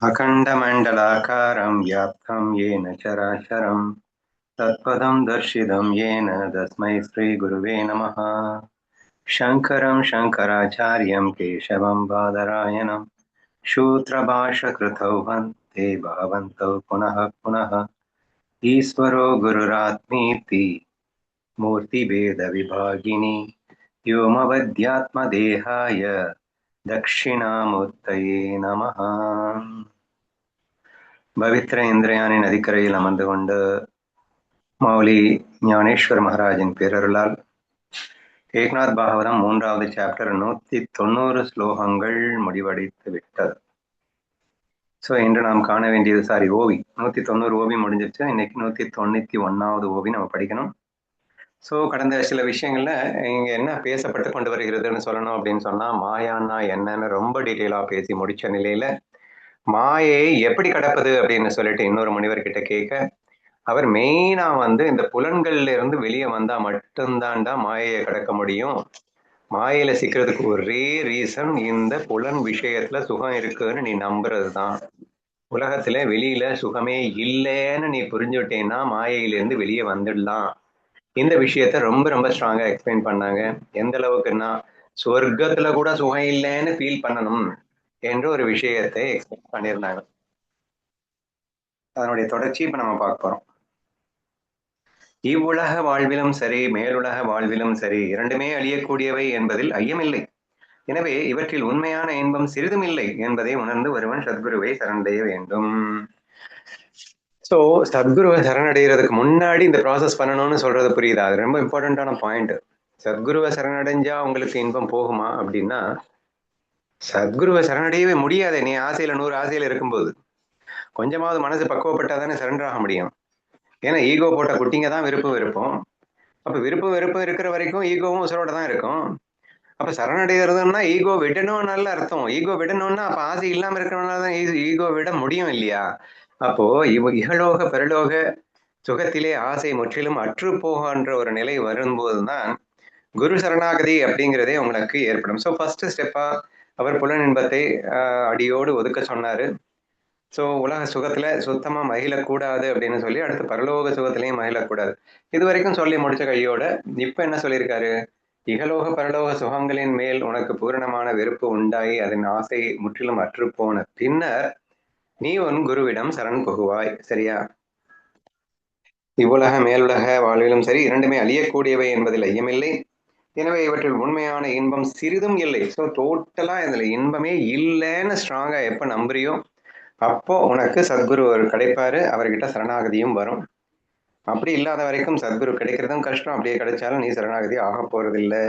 अखण्डमण्डलाकारं व्याप्तं येन चराचरं तत्पदं दर्शितं येन तस्मै श्रीगुरुवे नमः। शङ्करं शङ्कराचार्यं केशवं बादरायणं सूत्रभाष्यकृतौ वन्दे भगवन्तौ पुनः पुनः। ईश्वरो गुरुरात्मीति मूर्तिभेदविभागिनि व्योमवद्यात्मदेहाय दक्षिणामूर्तये नमः। பவித்ர இந்திரயானின் நதிக்கரையில் அமர்ந்து கொண்டு மௌலி ஞானேஸ்வர் மகாராஜின் பேரருளால் ஏக்நாத் பாகவதம் 3வது சாப்டர் 190 ஸ்லோகங்கள் முடிவடைத்து விட்டது. ஸோ இன்று நாம் காண வேண்டியது ஓவி 190 ஓவி முடிஞ்சிருச்சு. இன்னைக்கு 191வது ஓவி நம்ம படிக்கணும். ஸோ கடந்த சில விஷயங்கள்ல இங்க என்ன பேசப்பட்டு கொண்டு வருகிறதுன்னு சொல்லணும் அப்படின்னு சொன்னா, மாயான்னா என்னன்னு ரொம்ப டீட்டெயிலா பேசி முடிச்ச நிலையில மாயை எப்படி கடப்பது அப்படின்னு சொல்லிட்டு இன்னொரு முனிவர்கிட்ட கேட்க, அவர் மெயினா இந்த புலன்கள்ல இருந்து வெளியே வந்தா மட்டும்தான்டா மாயையை கடக்க முடியும். மாயையில சிக்கிறதுக்கு ஒரே ரீசன் இந்த புலன் விஷயத்துல சுகம் இருக்குன்னு நீ நம்புறதுதான். உலகத்துல வெளியில சுகமே இல்லைன்னு நீ புரிஞ்சுட்டேன்னா மாயையிலிருந்து வெளியே வந்துடலாம். இந்த விஷயத்த ரொம்ப ரொம்ப ஸ்ட்ராங்கா எக்ஸ்பிளைன் பண்ணாங்க. எந்த அளவுக்குன்னா, சொர்க்கத்துல கூட சுகம் இல்லைன்னு ஃபீல் பண்ணணும் என்ற ஒரு விஷயத்தை எக்ஸ்பிளைன் பண்ணியிருந்தாங்க. அதனுடைய தொடர்ச்சி இப்ப நம்ம பார்க்க போறோம். இவ்வுலக வாழ்விலும் சரி மேலுலக வாழ்விலும் சரி இரண்டுமே அழியக்கூடியவை என்பதில் ஐயமில்லை. எனவே இவற்றில் உண்மையான இன்பம் சிறிதும் இல்லை என்பதை உணர்ந்து ஒருவன் சத்குருவை சரணடைய வேண்டும். ஸோ சத்குருவை சரணடைகிறதுக்கு முன்னாடி இந்த ப்ராசஸ் பண்ணணும்னு சொல்றது புரியுதா? அது ரொம்ப இம்பார்ட்டண்டான பாயிண்ட். சத்குருவை சரணடைஞ்சா உங்களுக்கு இன்பம் போகுமா அப்படின்னா, சத்குருவை சரணடையவே முடியாது. நீ ஆசையில 100 ஆசையில இருக்கும்போது கொஞ்சமாவது மனசு பக்குவப்பட்டாதானே சரண்டர் ஆக முடியும். ஏன்னா ஈகோ போட்ட குட்டிங்க தான் விருப்பம். அப்ப விருப்பம் இருக்கிற வரைக்கும் ஈகோவும் உசுரோட தான் இருக்கும். அப்ப சரணடைகிறதுன்னா ஈகோ விடணும் நல்ல அர்த்தம். ஈகோ விடணும்னா அப்ப ஆசை இல்லாம இருக்கிறவனால தான் ஈகோ விட முடியும் இல்லையா? அப்போ இகலோக பரலோக சுகத்திலே ஆசை முற்றிலும் அற்று போகின்ற ஒரு நிலை வரும்போதுதான் குரு சரணாகதி அப்படிங்கிறதே உங்களுக்கு ஏற்படும். ஸோ ஃபர்ஸ்ட் ஸ்டெப்பா அவர் புலன் இன்பத்தை அடியோடு ஒதுக்க சொன்னாரு. ஸோ உலக சுகத்துல சுத்தமா மகிழக்கூடாது அப்படின்னு சொல்லி அடுத்து பரலோக சுகத்திலையும் மகிழக்கூடாது. இது வரைக்கும் சொல்லி முடிச்ச கையோட இப்ப என்ன சொல்லியிருக்காரு? இகலோக பரலோக சுகங்களின் மேல் உனக்கு பூரணமான வெறுப்பு உண்டாகி அதன் ஆசை முற்றிலும் அற்று போன பின்னர் நீ உன் குருவிடம் சரண் புகுவாய். சரியா? இவ்வுலக மேலுலக வாழ்விலும் சரி இரண்டுமே அழியக்கூடியவை என்பதில் ஐயமில்லை. எனவே இவற்றில் உண்மையான இன்பம் சிறிதும் இல்லை. ஸோ டோட்டலா இதுல இன்பமே இல்லைன்னு ஸ்ட்ராங்கா எப்ப நம்புறியோ அப்போ உனக்கு சத்குரு கிடைப்பாரு. அவர்கிட்ட சரணாகதியும் வரும். அப்படி இல்லாத வரைக்கும் சத்குரு கிடைக்கிறதும் கஷ்டம். அப்படியே கிடைச்சாலும் நீ சரணாகதி ஆக போறதில்லை.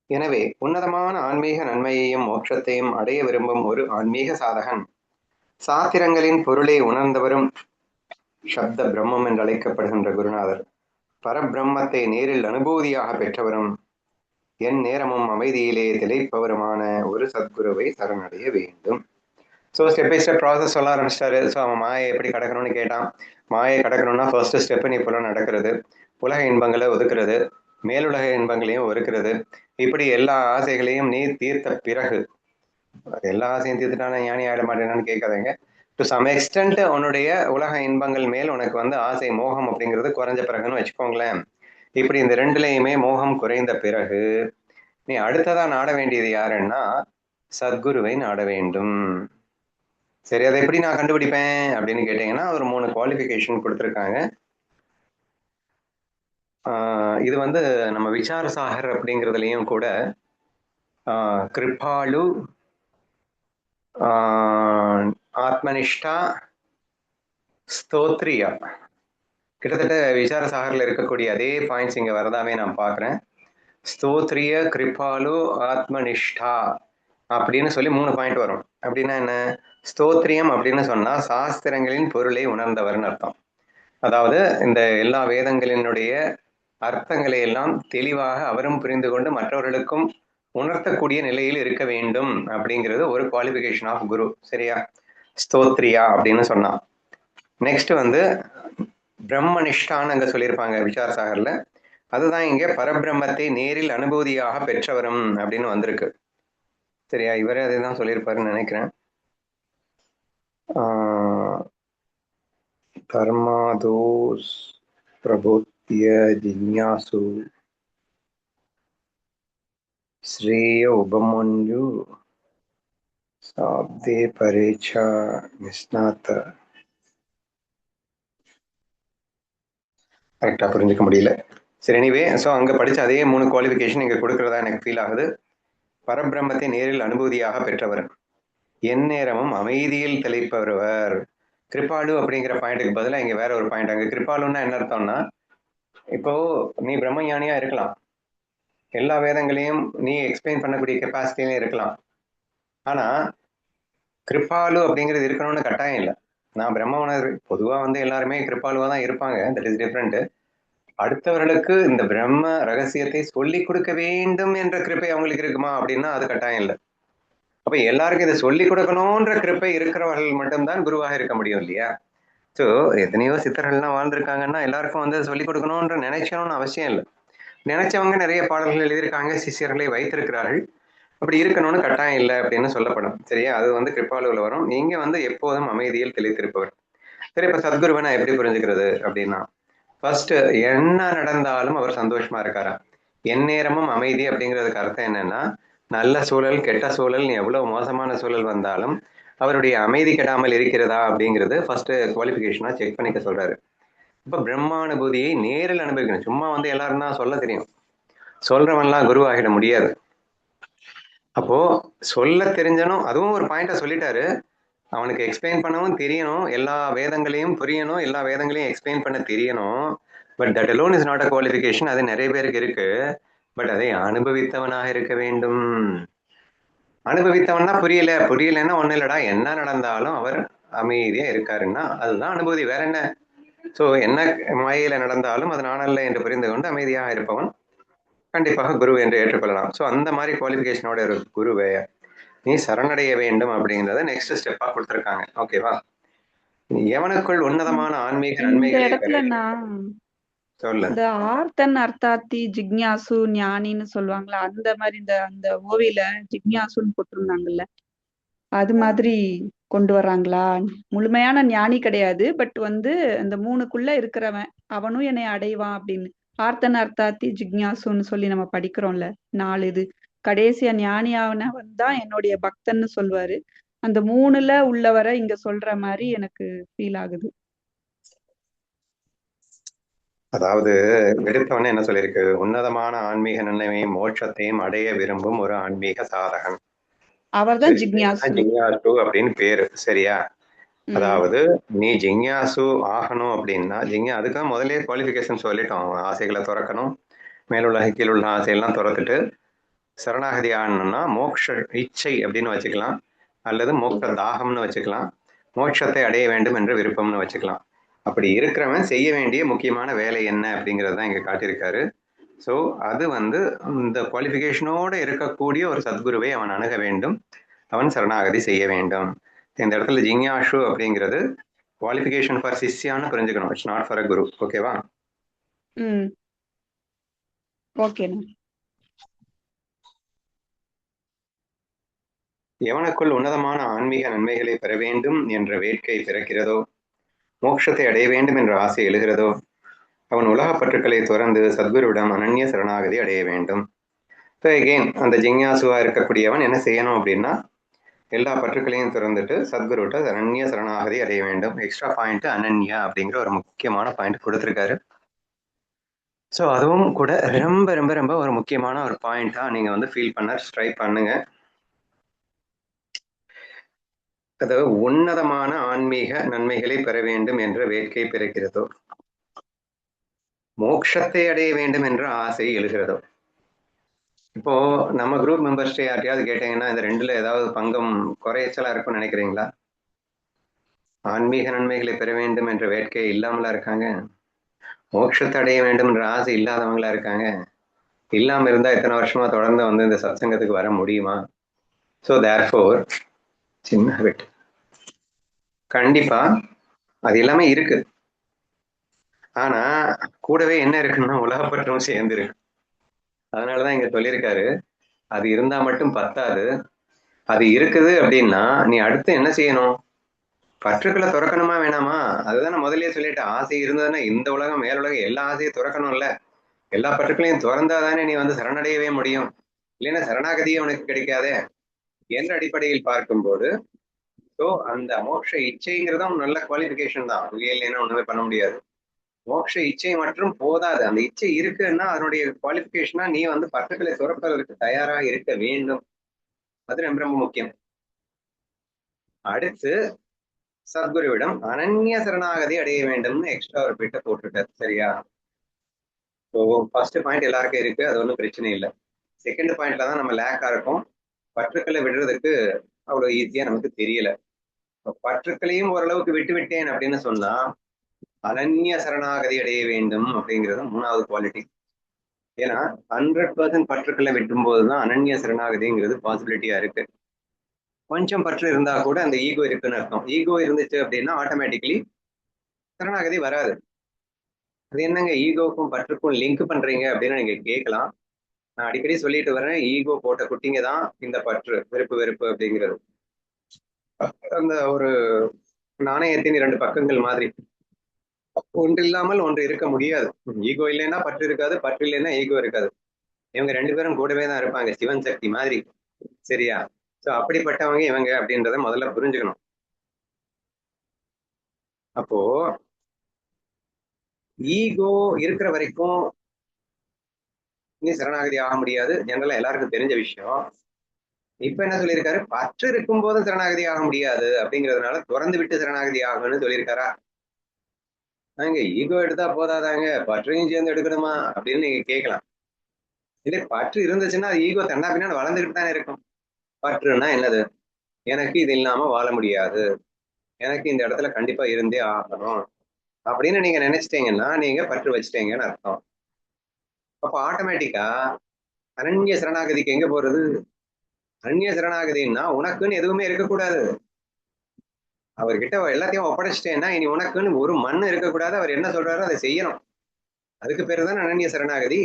எனவே உன்னதமான ஆன்மீக நன்மையையும் மோட்சத்தையும் அடைய விரும்பும் ஒரு ஆன்மீக சாதகன் சாத்திரங்களின் பொருளை உணர்ந்தவரும் சப்த பிரம்மம் என்று அழைக்கப்படுகின்ற குருநாதர் பரபிரம்மத்தை நேரில் அனுபூதியாக பெற்றவரும் என் நேரமும் அமைதியிலே திளைப்பவருமான ஒரு சத்குருவை சரணடைய வேண்டும். So step by step process சொல்ல ஆரம்பிச்சிட்டாரு. ஸோ அவன் மாயை எப்படி கடக்கணும்னு கேட்டான். மாயை கடக்கணும்னா ஃபர்ஸ்ட் ஸ்டெப்பு நீ புலம் நடக்கிறது, உலக இன்பங்களை ஒதுக்குறது, மேலுலக இன்பங்களையும் ஒதுக்குறது. இப்படி எல்லா ஆசைகளையும் நீ தீர்த்த பிறகு, எல்லா ஆசையும் தீர்த்துட்டான ஞானி ஆயிட மாட்டேனான்னு கேட்காதீங்க. டு சம் எக்ஸ்டென்ட் உன்னுடைய உலக இன்பங்கள் மேல் உனக்கு ஆசை மோகம் அப்படிங்கிறது குறைஞ்ச பிறகுன்னு வச்சுக்கோங்களேன். இப்படி இந்த ரெண்டுலையுமே மோகம் குறைந்த பிறகு நீ அடுத்ததா நாட வேண்டியது யாருன்னா சத்குருவை நாட வேண்டும். சரி, அதை எப்படி நான் கண்டுபிடிப்பேன் அப்படின்னு கேட்டீங்கன்னா ஒரு 3 குவாலிஃபிகேஷன் கொடுத்துருக்காங்க. இது நம்ம விசார சாகர் அப்படிங்கிறதுலையும் கூட கிருபாலு, ஆத்மனிஷ்டா, ஸ்தோத்ரியா, கிட்டத்தட்ட விசார சாகரில் இருக்கக்கூடிய அதே பாயிண்ட்ஸ் இங்க வரதாவே நான் பார்க்குறேன். ஸ்தோத்ரிய, கிருபாலு, ஆத்மனிஷ்டா அப்படின்னு சொல்லி 3 பாயிண்ட் வரும். அப்படின்னா என்ன? ஸ்தோத்ரியம் அப்படின்னு சொன்னா சாஸ்திரங்களின் பொருளை உணர்ந்தவர்னு அர்த்தம். அதாவது இந்த எல்லா வேதங்களினுடைய அர்த்தங்களை எல்லாம் தெளிவாக அவரும் புரிந்து கொண்டு மற்றவர்களுக்கும் உணர்த்தக்கூடிய நிலையில் இருக்க வேண்டும் அப்படிங்கிறது ஒரு குவாலிஃபிகேஷன் ஆஃப் குரு. சரியா? ஸ்தோத்ரியா அப்படின்னு சொன்னா. நெக்ஸ்ட் பிரம்மனிஷ்டான்னு அங்க சொல்லியிருப்பாங்க விசார சாகர்ல. அதுதான் இங்க பரபிரம்மத்தை நேரில் அனுபூதியாக பெற்றவரும் அப்படின்னு வந்திருக்கு. சரியா? இவரே அதே தான் சொல்லியிருப்பாருன்னு நினைக்கிறேன். தர்மாதோஸ் பிரபோத்திய ஜிக்ஞாசு ஸ்ரேய உபமன்யு சாப்தே பரேச்சா நிஸ்நாத. கரெக்டாக புரிஞ்சுக்க முடியல. சரி, எனிவே ஸோ அங்கே படித்த அதே 3 குவாலிஃபிகேஷன் இங்கே கொடுக்குறதா எனக்கு ஃபீல் ஆகுது. பரபிரம்மத்தை நேரில் அனுபூதியாக பெற்றவர், எந்நேரமும் அமைதியில் தெளிப்பவர். கிருபாலு அப்படிங்கிற பாயிண்ட்டுக்கு பதிலாக இங்கே வேற ஒரு பாயிண்ட். அங்கே கிருபாலுன்னா என்ன அர்த்தம்னா, இப்போ நீ பிரம்மஞானியா இருக்கலாம், எல்லா வேதங்களையும் நீ எக்ஸ்பிளைன் பண்ணக்கூடிய கெப்பாசிட்டிலையும் இருக்கலாம். ஆனா கிருபாலு அப்படிங்கிறது இருக்கணும்னு கட்டாயம் இல்லை. நான் பிரம்ம உணர்வு பொதுவாக வந்து எல்லாருமே கிருபாலுவா தான் இருப்பாங்க. That is different. அடுத்தவர்களுக்கு இந்த பிரம்ம ரகசியத்தை சொல்லி கொடுக்க வேண்டும் என்ற கிருப்பை அவங்களுக்கு இருக்குமா அப்படின்னா அது கட்டாயம் இல்லை. அப்ப எல்லாருக்கும் இதை சொல்லி கொடுக்கணும்ன்ற கிருப்பை இருக்கிறவர்கள் மட்டும்தான் குருவாக இருக்க முடியும் இல்லையா? ஸோ எத்தனையோ சித்தர்கள்லாம் வாழ்ந்திருக்காங்கன்னா எல்லாருக்கும் வந்து சொல்லிக் கொடுக்கணும்ன்ற நினைச்சணும்னு அவசியம் இல்லை. நினைச்சவங்க நிறைய பாடல்கள் எழுதியிருக்காங்க, சிஷியர்களை வைத்திருக்கிறார்கள். அப்படி இருக்கணும்னு கட்டாயம் இல்லை அப்படின்னு சொல்லப்படும். சரியா? அது வந்து கிருப்பாலுவில் வரும். நீங்க வந்து எப்போதும் அமைதியில் தெளித்திருப்பவர். சரி, இப்ப சத்குருவை நான் எப்படி புரிஞ்சுக்கிறது அப்படின்னா, ஃபர்ஸ்ட் என்ன நடந்தாலும் அவர் சந்தோஷமா இருக்காரா? எந்நேரமும் அமைதி அப்படிங்கிறதுக்கு அர்த்தம் என்னன்னா, நல்ல சூழல் கெட்ட சூழல் எவ்வளவு மோசமான சூழல் வந்தாலும் அவருடைய அமைதி கெடாமல் இருக்கிறதா அப்படிங்கிறது ஃபர்ஸ்ட் குவாலிஃபிகேஷனா செக் பண்ணிக்க சொல்றாரு. இப்ப பிரம்மானுபூதியை நேரில் அனுபவிக்கணும். சும்மா வந்து எல்லாரும் தான் சொல்ல தெரியும், சொல்றவன்லாம் குரு ஆகிட முடியாது. அப்போ சொல்ல தெரிஞ்சனும், அதுவும் ஒரு பாயிண்ட சொல்லிட்டாரு. அவனுக்கு எக்ஸ்பிளைன் பண்ணவும் தெரியணும், எல்லா வேதங்களையும் புரியணும், எல்லா வேதங்களையும் எக்ஸ்பிளைன் பண்ண தெரியணும். But that alone is not a qualification. அது நிறைய பேருக்கு இருக்கு. பட் அதை அனுபவித்தவனாக இருக்க வேண்டும். அனுபவித்தவன்னா புரியலன்னா ஒன்றும் இல்லடா, என்ன நடந்தாலும் அவர் அமைதியா இருக்காருன்னா அதுதான் அனுபூதி, வேற என்ன? ஸோ என்ன மாயையில நடந்தாலும் அது நானல்ல என்று புரிந்து கொண்டு அமைதியாக இருப்பவன் கண்டிப்பாக குரு என்று ஏற்றுக்கொள்ளலாம். ஸோ அந்த மாதிரி குவாலிஃபிகேஷனோட ஒரு குருவை நீ சரணடைய வேண்டும் அப்படிங்கிறத நெக்ஸ்ட் ஸ்டெப்பா கொடுத்துருக்காங்க. ஓகேவா? எவனுக்குள் உன்னதமான ஆன்மீக இந்த நன்மைகளை இடத்துல நான் சொல்லு. இந்த ஆர்த்தன் அர்த்தாத்தி ஜிக்ஞாசு ஞானின்னு சொல்லுவாங்களா, அந்த மாதிரி இந்த அந்த ஓவியில ஜிக்ஞாசுன்னு போட்டிருந்தாங்கல்ல, அது மாதிரி கொண்டு வர்றாங்களா? முழுமையான ஞானி கிடையாது, பட் வந்து அந்த 3க்குள்ள இருக்கிறவன் அவனும் என்னை அடைவான் அப்படின்னு. ஆர்த்தன் அர்த்தாத்தி ஜிக்ஞாசுன்னு சொல்லி நம்ம படிக்கிறோம்ல 4 இது. கடைசியா ஞானியானவன் தான் என்னுடைய பக்தன்னு சொல்வாரு. அந்த 3ல உள்ளவரை இங்க சொல்ற மாதிரி எனக்கு ஃபீல் ஆகுது. அதாவது எடுத்தவொடனே என்ன சொல்லியிருக்கு? உன்னதமான ஆன்மீக நன்மையும் மோட்சத்தையும் அடைய விரும்பும் ஒரு ஆன்மீக சாதகன். அவர்தான் ஜிக்ஞாசு. ஜிக்ஞாசு அப்படின்னு பேரு. சரியா? அதாவது நீ ஜிக்ஞாசு ஆகணும் அப்படின்னா அதுக்காக முதலே குவாலிஃபிகேஷன் சொல்லிட்டோம். ஆசைகளை துறக்கணும், மேலுள்ள கீழுள்ள ஆசையெல்லாம் துறத்துட்டு சரணாகதி ஆகணும்னா மோட்ச இச்சை அப்படின்னு வச்சுக்கலாம், அல்லது மோட்ச தாகம்னு வச்சுக்கலாம், மோட்சத்தை அடைய வேண்டும் என்ற விருப்பம்னு வச்சுக்கலாம். அப்படி இருக்கிறவன் செய்ய வேண்டிய முக்கியமான வேலை என்ன அப்படிங்கிறது தான் இங்க காட்டியிருக்காரு. ஸோ அது வந்து இந்த குவாலிஃபிகேஷனோட இருக்கக்கூடிய ஒரு சத்குருவை அவன் அணுக வேண்டும், அவன் சரணாகதி செய்ய வேண்டும். இந்த இடத்துல ஜிக்ஞாசு அப்படிங்கிறது குவாலிஃபிகேஷன் ஃபார் சிஷ்யான்னு புரிஞ்சுக்கணும். இட்ஸ் நாட் ஃபார் அ குரு. ஓகேவா? ஓகேண்ணா. எவனுக்குள் உன்னதமான ஆன்மீக நன்மைகளை பெற வேண்டும் என்ற வேட்கை பிறக்கிறதோ, மோட்சத்தை அடைய வேண்டும் என்ற ஆசை எழுகிறதோ, அவன் உலக பற்றுக்களை துறந்து சத்குருவிடம் அனன்ய சரணாகதி அடைய வேண்டும். ஸோ எகெயின் அந்த ஜிக்ஞாசுவா இருக்கக்கூடியவன் என்ன செய்யணும் அப்படின்னா, எல்லா பற்றுக்களையும் திறந்துட்டு சத்குருவிட்ட அனன்ய சரணாகதி அடைய வேண்டும். எக்ஸ்ட்ரா பாயிண்ட் அனன்யா அப்படிங்கிற ஒரு முக்கியமான பாயிண்ட் கொடுத்துருக்காரு. ஸோ அதுவும் கூட ரொம்ப ரொம்ப ரொம்ப ஒரு முக்கியமான ஒரு பாயிண்டா நீங்க வந்து ஃபீல் பண்ண ட்ரை பண்ணுங்க. அதாவது உன்னதமான ஆன்மீக நன்மைகளை பெற வேண்டும் என்ற வேட்கை பிறக்கிறதோ, மோட்சத்தை அடைய வேண்டும் என்ற ஆசை எழுகிறதோ. இப்போ நம்ம குரூப் மெம்பர்ஸ்ட யார்ட்டையாவது கேட்டீங்கன்னா இந்த ரெண்டுல ஏதாவது பங்கம் குறைச்சலா இருக்கும்னு நினைக்கிறீங்களா? ஆன்மீக நன்மைகளை பெற வேண்டும் என்ற வேட்கை இல்லாமலா இருக்காங்க? மோட்சத்தை அடைய வேண்டும் என்ற ஆசை இல்லாதவங்களா இருக்காங்க? இல்லாம இருந்தா எத்தனை வருஷமா தொடர்ந்து வந்து இந்த சத்சங்கத்துக்கு வர முடியுமா? ஸோ தேர்ஃபோர் சின்ன வெட் கண்டிப்பா அது எல்லாமே இருக்கு. ஆனா கூடவே என்ன இருக்குன்னா உலகப்பற்றும் சேர்ந்து இருக்கு. அதனாலதான் இங்க சொல்லியிருக்காரு, அது இருந்தா மட்டும் பத்தாது, அது இருக்குது அப்படின்னா நீ அடுத்து என்ன செய்யணும்? பற்றுக்களை துறக்கணுமா வேணாமா? அதுதான் நான் முதல்லயே சொல்லிட்டேன். ஆசை இருந்ததுன்னா இந்த உலகம் மேலுலகம் எல்லா ஆசையும் துறக்கணும்ல. எல்லா பற்றுக்களையும் துறந்தாதானே நீ வந்து சரணடையவே முடியும். இல்லைன்னா சரணாகதியே உனக்கு கிடைக்காதே என்ற அடிப்படையில் பார்க்கும்போது ஸோ அந்த மோட்ச இச்சைங்கிறதும் நல்ல குவாலிஃபிகேஷன் தான். இல்லைன்னா ஒண்ணுமே பண்ண முடியாது. மோட்ச இச்சை மற்றும் போதாது. அந்த இச்சை இருக்குன்னா அதனுடைய குவாலிஃபிகேஷனா நீ வந்து பற்றுக்களை துறப்பதற்கு தயாராக இருக்க வேண்டும். அது ரொம்ப ரொம்ப முக்கியம். அடுத்து சத்குருவிடம் அனன்ய சரணாகதி அடைய வேண்டும்னு எக்ஸ்ட்ரா ஒரு பிட்ட போட்டுட்டார். சரியா? ஸோ ஃபர்ஸ்ட் பாயிண்ட் எல்லாருக்கும் இருக்கு, அது ஒன்றும் பிரச்சனை இல்லை. செகண்ட் பாயிண்ட்ல தான் நம்ம லேக்கா இருக்கும். பற்றுக்களை விடுறதுக்கு அவ்வளவு ஈஸியா நமக்கு தெரியல. பற்றுக்களையும் ஓரளவுக்கு விட்டு விட்டேன் அப்படின்னு சொன்னா அனன்ய சரணாகதி அடைய வேண்டும் அப்படிங்கிறது 3வது குவாலிட்டி. ஏன்னா 100% பற்றுக்களை விட்டும் போதுதான் அனன்ய சரணாகதிங்கிறது பாசிபிலிட்டியா இருக்கு. கொஞ்சம் பற்று இருந்தா கூட அந்த ஈகோ இருக்குன்னு அர்த்தம். ஈகோ இருந்துச்சு அப்படின்னா ஆட்டோமேட்டிக்கலி சரணாகதி வராது. அது என்னங்க ஈகோக்கும் பற்றுக்கும் லிங்க் பண்றீங்க அப்படின்னு நீங்க கேட்கலாம். நான் அடிக்கடி சொல்லிட்டு வரேன், ஈகோ போட்ட குட்டிங்க தான் இந்த பற்று, வெறுப்பு வெறுப்பு அப்படிங்கிறது. அந்த ஒரு நாணயத்தின் 2 பக்கங்கள் மாதிரி. ஒன்று இல்லாமல் ஒன்று இருக்க முடியாது. ஈகோ இல்லைன்னா பற்று இருக்காது, பற்று இல்லைன்னா ஈகோ இருக்காது. இவங்க 2 பேரும் கூடவே தான் இருப்பாங்க, சிவன் சக்தி மாதிரி. சரியா? சோ அப்படிப்பட்டவங்க இவங்க அப்படின்றத முதல்ல புரிஞ்சுக்கணும். அப்போ ஈகோ இருக்கிற வரைக்கும் நீ சரணாகதி ஆக முடியாது. ஜெனரலா எல்லாருக்கும் தெரிஞ்ச விஷயம். இப்ப என்ன சொல்லியிருக்காரு? பற்று இருக்கும் போது சரணாகதி ஆக முடியாது அப்படிங்கிறதுனால திறந்து விட்டு சரணாகதி ஆகணும்னு சொல்லியிருக்காரா? நாங்க ஈகோ எடுத்தா போதாதாங்க, பற்றையும் சேர்ந்து எடுக்கணுமா அப்படின்னு நீங்க கேட்கலாம். இல்லை, பற்று இருந்துச்சுன்னா ஈகோ தன்னா பின்னாடி வளர்ந்துகிட்டு தானே இருக்கும். பற்றுன்னா என்னது? எனக்கு இது இல்லாம வாழ முடியாது, எனக்கு இந்த இடத்துல கண்டிப்பா இருந்தே ஆகணும் அப்படின்னு நீங்க நினைச்சிட்டீங்கன்னா நீங்க பற்று வச்சுட்டீங்கன்னு அர்த்தம். அப்போ ஆட்டோமேட்டிக்கா அனன்ய சரணாகதிக்கு எங்க போறது? அனன்ய சரணாகதின்னா உனக்குன்னு எதுவுமே இருக்கக்கூடாது. அவர்கிட்ட எல்லாத்தையும் ஒப்படைச்சிட்டேன்னா இனி உனக்குன்னு ஒரு மண்ணு இருக்கக்கூடாது. அவர் என்ன சொல்றாரோ அதை செய்யணும். அதுக்கு பேரு தான் அனன்ய சரணாகதி.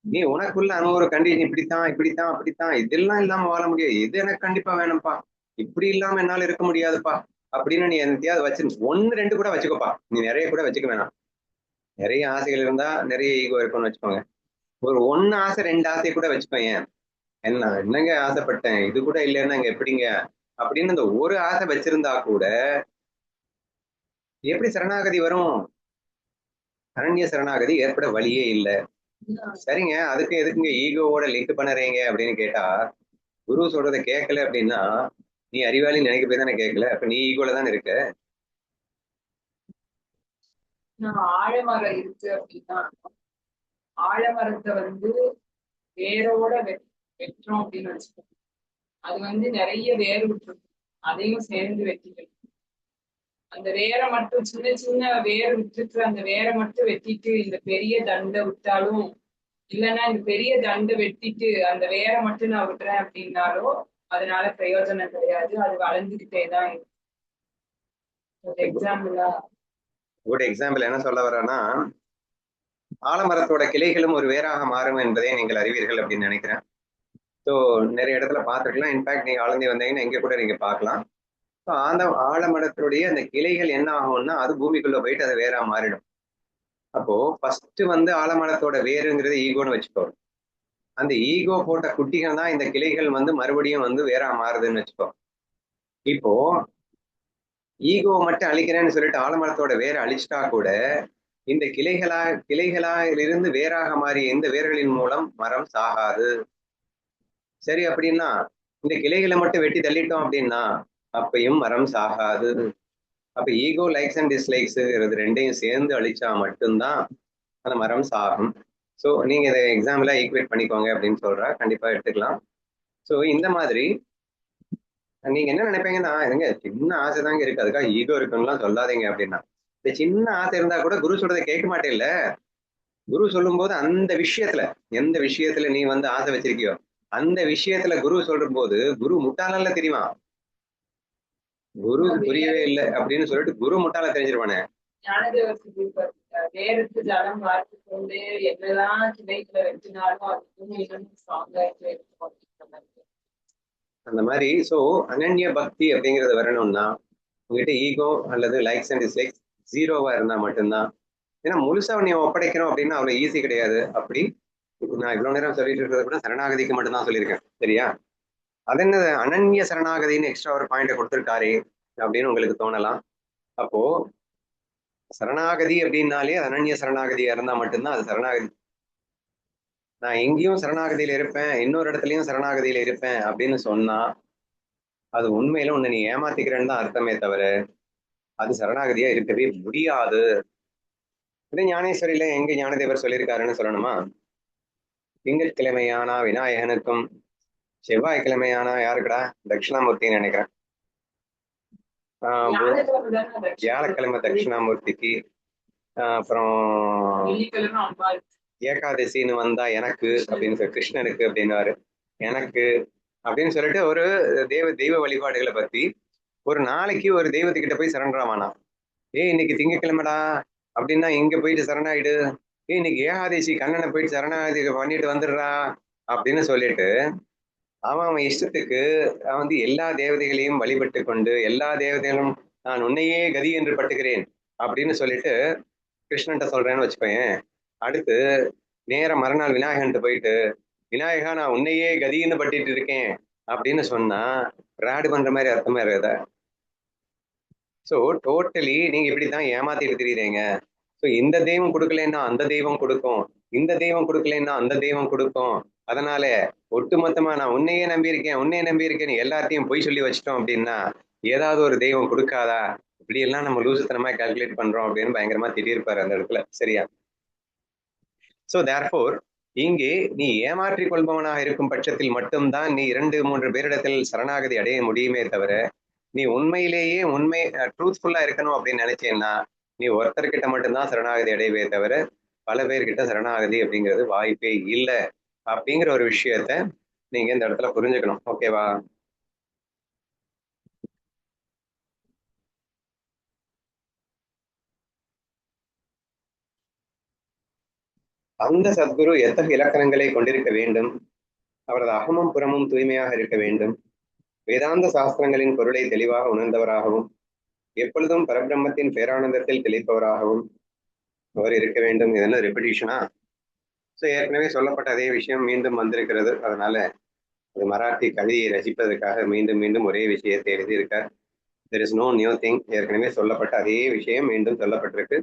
நீ உனக்குள்ள ஒரு கண்டிஷன் இப்படித்தான் இப்படித்தான் அப்படித்தான் இதெல்லாம் இல்லாம வாழ முடியாது, இது எனக்கு கண்டிப்பா வேணும்ப்பா, இப்படி இல்லாம என்னால இருக்க முடியாதுப்பா அப்படின்னு நீ என்னத்தையாவது வச்சு 1 2 கூட வச்சுக்கோப்பா. நீ நிறைய கூட வச்சுக்க வேணாம். நிறைய ஆசைகள் இருந்தா நிறைய ஈகோ இருக்கும்னு வச்சுக்கோங்க. ஒரு 1 ஆசை 2 ஆசை கூட வச்சுக்கோங்க. என்ன என்னங்க ஆசைப்பட்டேன், இது கூட இல்லைன்னா இங்க எப்படிங்க அப்படின்னு இந்த ஒரு ஆசை வச்சிருந்தா கூட எப்படி சரணாகதி வரும்? அனன்ய சரணாகதி ஏற்பட வழியே இல்லை. சரிங்க, அதுக்கு எதுக்குங்க ஈகோவோட லிங்க் பண்ணுறீங்க அப்படின்னு கேட்டா, குரு சொல்றதை கேட்கல அப்படின்னா நீ அறிவாளி நினைக்க போய் தானே கேட்கல. அப்ப நீ ஈகோல தானே இருக்க. ஆழமரம் இருக்கு அப்படின்னா ஆழமரத்தை வேரோட வெட்டுறோம் அப்படின்னு வச்சுக்கோங்க. அது நிறைய வேர் விட்டுரும், அதையும் சேர்ந்து வெட்டிக்கணும். அந்த வேரை மட்டும் சின்ன சின்ன வேர் விட்டுட்டு அந்த வேரை மட்டும் வெட்டிட்டு இந்த பெரிய தண்டை விட்டாலும், இல்லைன்னா இந்த பெரிய தண்டை வெட்டிட்டு அந்த வேரை மட்டும் நான் விட்டுறேன் அப்படின்னாலும் அதனால பிரயோஜனம் கிடையாது. அது வளர்ந்துகிட்டே தான் இருக்கும். குட் எக்ஸாம்பிள் என்ன சொல்ல வரேன்னா, ஆலமரத்தோட கிளைகளும் ஒரு வேராக மாறும் என்பதை நீங்கள் அறிவீர்கள் அப்படின்னு நினைக்கிறேன். ஸோ நிறைய இடத்துல பார்த்துருக்கலாம். இன்ஃபேக்ட் நீங்க ஆழ்ந்து வந்தீங்கன்னா இங்க கூட நீங்க பார்க்கலாம். ஸோ அந்த ஆலமரத்துடைய அந்த கிளைகள் என்ன ஆகும்னா அது பூமிக்குள்ள போயிட்டு அது வேறா மாறிடும். அப்போ ஃபர்ஸ்ட் ஆலமரத்தோட வேருங்கிறது ஈகோன்னு வச்சுக்கோ. அந்த ஈகோ போட்ட குட்டிகள் தான் இந்த கிளைகள் மறுபடியும் வேறா மாறுதுன்னு வச்சுக்கோ. இப்போ ஈகோ மட்டும் அழிக்கிறேன்னு சொல்லிட்டு ஆலமரத்தோட வேரை அழிச்சிட்டா கூட இந்த கிளைகளிலிருந்து வேறாக மாறிய இந்த வேர்களின் மூலம் மரம் சாகாது. சரி, அப்படின்னா இந்த கிளைகளை மட்டும் வெட்டி தள்ளிட்டோம் அப்படின்னா அப்பையும் மரம் சாகாது. அப்ப ஈகோ லைக்ஸ் அண்ட் டிஸ்லைக்ஸ் ரெண்டையும் சேர்ந்து அழிச்சா மட்டும்தான் அந்த மரம் சாகும். ஸோ நீங்க இதை எக்ஸாம்பிளா ஈக்குவேட் பண்ணிக்கோங்க அப்படின்னு சொல்றா, கண்டிப்பா எடுத்துக்கலாம். ஸோ இந்த மாதிரி நீங்க என்ன நினைப்பீங்கன்னா, எங்க சின்ன ஆசை தாங்க இருக்கு, அதுக்காக ஈகோ இருக்குன்னுலாம் சொல்லாதீங்க அப்படின்னா. இந்த சின்ன ஆசை இருந்தா கூட குரு சொல்றதை கேட்க மாட்டேல்ல. குரு சொல்லும் போது அந்த விஷயத்துல எந்த விஷயத்துல நீ ஆசை வச்சிருக்கியோ அந்த விஷயத்துல குரு சொல்லும் போது குரு முட்டாளல்ல தெரியுமா? குரு புரியவே இல்லை அப்படின்னு சொல்லிட்டு குரு முட்டாள தெரிஞ்சிருவானே. வேருக்கு ஜலம் பார்த்து கொண்டு என்னதான் கிளைகளை வெட்டினாலும் அது அந்த மாதிரி ஸோ அனன்ய பக்தி அப்படிங்கிறது வரணும்னா உங்ககிட்ட ஈகோ அல்லது லைக்ஸ் அண்ட் டிஸ்லைக்ஸ் ஜீரோவா இருந்தா மட்டும்தான். ஏன்னா முழுசா நீ ஒப்படைக்கணும் அப்படின்னா அவ்வளவு ஈஸி கிடையாது. அப்படி நான் இவ்வளவு நேரம் சொல்லிட்டு இருக்கிறத கூட சரணாகதிக்கு மட்டும்தான் சொல்லியிருக்கேன், சரியா? அது என்ன அனன்ய சரணாகதின்னு எக்ஸ்ட்ரா ஒரு பாயிண்ட் கொடுத்துருக்காரு அப்படின்னு உங்களுக்கு தோணலாம். அப்போ சரணாகதி அப்படின்னாலே அனன்ய சரணாகதியா இருந்தா மட்டும்தான் அது சரணாகதி. நான் எங்கேயும் சரணாகதியில இருப்பேன், இன்னொரு இடத்துலயும் சரணாகதியில இருப்பேன் அப்படின்னு சொன்னா அது உண்மையில உன்னை நீ ஏமாத்திக்கிறேன்னு தான் அர்த்தமே தவிர அது சரணாகதியா இருக்கவே முடியாது. இது ஞானேஸ்வரியில எங்க ஞானதேவர் சொல்லியிருக்காருன்னு சொல்லணுமா? திங்கட்கிழமையானா விநாயகனுக்கும், செவ்வாய்க்கிழமையானா யாருக்குடா? தட்சிணாமூர்த்தின்னு நினைக்கிறேன். வியாழக்கிழமை தட்சிணாமூர்த்திக்கு, அப்புறம் ஏகாதசின்னு வந்தா எனக்கு அப்படின்னு சொல்லி கிருஷ்ணனுக்கு அப்படின்னாரு, எனக்கு அப்படின்னு சொல்லிட்டு ஒரு தெய்வ வழிபாடுகளை பத்தி ஒரு நாளைக்கு ஒரு தெய்வத்துக்கிட்ட போய் சரணாமானா. இன்னைக்கு திங்கக்கிழமைடா அப்படின்னா இங்க போயிட்டு சரணாயிடு. இன்னைக்கு ஏகாதசி கண்ணனை போயிட்டு சரணாகதி பண்ணிட்டு வந்துடுறா அப்படின்னு சொல்லிட்டு அவன் இஷ்டத்துக்கு வந்து எல்லா தேவதைகளையும் வழிபட்டு கொண்டு எல்லா தேவதைகளும் நான் உன்னையே கதி என்று பட்டுகிறேன் அப்படின்னு சொல்லிட்டு கிருஷ்ணன்ட்ட சொல்றேன்னு வச்சுக்கோயேன். அடுத்து நேர மறுநாள் விநாயகன்ட்டு போயிட்டு விநாயகா நான் உன்னையே கதின்னு பட்டிட்டு இருக்கேன் அப்படின்னு சொன்னா ராடு பண்ற மாதிரி அர்த்தமா இருக்குதா? ஸோ டோட்டலி நீங்க இப்படித்தான் ஏமாத்திட்டு தெரியுறீங்க. ஸோ இந்த தெய்வம் கொடுக்கலன்னா அந்த தெய்வம் கொடுக்கும், இந்த தெய்வம் கொடுக்கலன்னா அந்த தெய்வம் கொடுக்கும். அதனால ஒட்டுமொத்தமா நான் உன்னையே நம்பியிருக்கேன் எல்லாத்தையும் பொய் சொல்லி வச்சிட்டோம் அப்படின்னா ஏதாவது ஒரு தெய்வம் கொடுக்காதா? இப்படி எல்லாம் நம்ம லூசுத்தனமா கால்குலேட் பண்றோம் அப்படின்னு பயங்கரமா திட்டிருப்பாரு அந்த இடத்துல, சரியா? ஸோ தேர்ஃபோர் இங்கே நீ ஏமாற்றிக் கொள்பவனாக இருக்கும் பட்சத்தில் மட்டும்தான் நீ 2-3 பேரிடத்தில் சரணாகதி அடைய முடியுமே தவிர நீ உண்மையிலேயே ட்ரூத்ஃபுல்லா இருக்கணும் அப்படின்னு நினைச்சேன்னா நீ ஒருத்தர்கிட்ட மட்டும்தான் சரணாகதி அடையவே தவிர பல பேர்கிட்ட சரணாகதி அப்படிங்கிறது வாய்ப்பே இல்லை அப்படிங்கிற ஒரு விஷயத்த நீங்க இந்த இடத்துல புரிஞ்சுக்கணும். ஓகேவா? அந்த சத்குரு எத்தகைய இலக்கணங்களை கொண்டிருக்க வேண்டும்? அவரது அகமும் புறமும் தூய்மையாக இருக்க வேண்டும். வேதாந்த சாஸ்திரங்களின் பொருளை தெளிவாக உணர்ந்தவராகவும் எப்பொழுதும் பரபிரம்மத்தின் பேரானந்தத்தில் தெளிப்பவராகவும் அவர் இருக்க வேண்டும். இதெல்லாம் ரெப்பிடிஷனா? ஸோ ஏற்கனவே சொல்லப்பட்ட அதே விஷயம் மீண்டும் வந்திருக்கிறது. அதனால அது மராத்தி கவிதையை ரசிப்பதற்காக மீண்டும் மீண்டும் ஒரே விஷயத்தை எழுதியிருக்கார். There is no new thing. ஏற்கனவே சொல்லப்பட்ட அதே விஷயம் மீண்டும் சொல்லப்பட்டிருக்கு.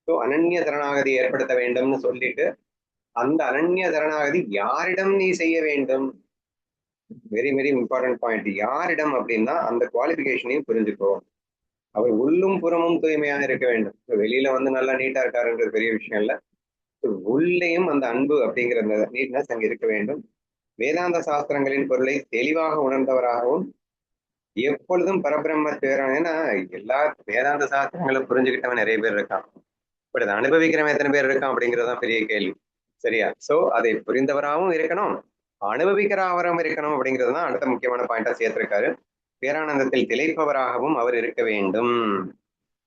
ஸோ அனன்ய சரணாகதி ஏற்படுத்த வேண்டும்னு சொல்லிட்டு அந்த அனன்ய சரணாகதி யாரிடம் நீ செய்ய வேண்டும்? Very very important point. யாரிடம் அப்படின்னா அந்த குவாலிஃபிகேஷனையும் புரிஞ்சுக்கோ. அவர் உள்ளும் புறமும் தூய்மையாக இருக்க வேண்டும். வெளியில வந்து நல்லா நீட்டா இருக்காருன்றது பெரிய விஷயம் இல்லை. உள்ளேயும் அந்த அன்பு அப்படிங்கிற அந்த நீட்னஸ் அங்க இருக்க வேண்டும். வேதாந்த சாஸ்திரங்களின் பொருளை தெளிவாக உணர்ந்தவராகவும் எப்பொழுதும் பரபிரம்ம தேரான. ஏன்னா எல்லா வேதாந்த சாஸ்திரங்களும் புரிஞ்சுக்கிட்டவன் நிறைய பேர் இருக்கான், பட் அதை அனுபவிக்கிறவன் எத்தனை பேர் இருக்கான் அப்படிங்கிறதான் பெரிய கேள்வி, சரியா? சோ அதை புரிந்தவராகவும் இருக்கணும், அனுபவிக்கிறவரும் இருக்கணும் அப்படிங்கிறது தான் அடுத்த முக்கியமான பாயிண்டா சேர்த்திருக்காரு. பேரானந்தத்தில் திளைப்பவராகவும் அவர் இருக்க வேண்டும்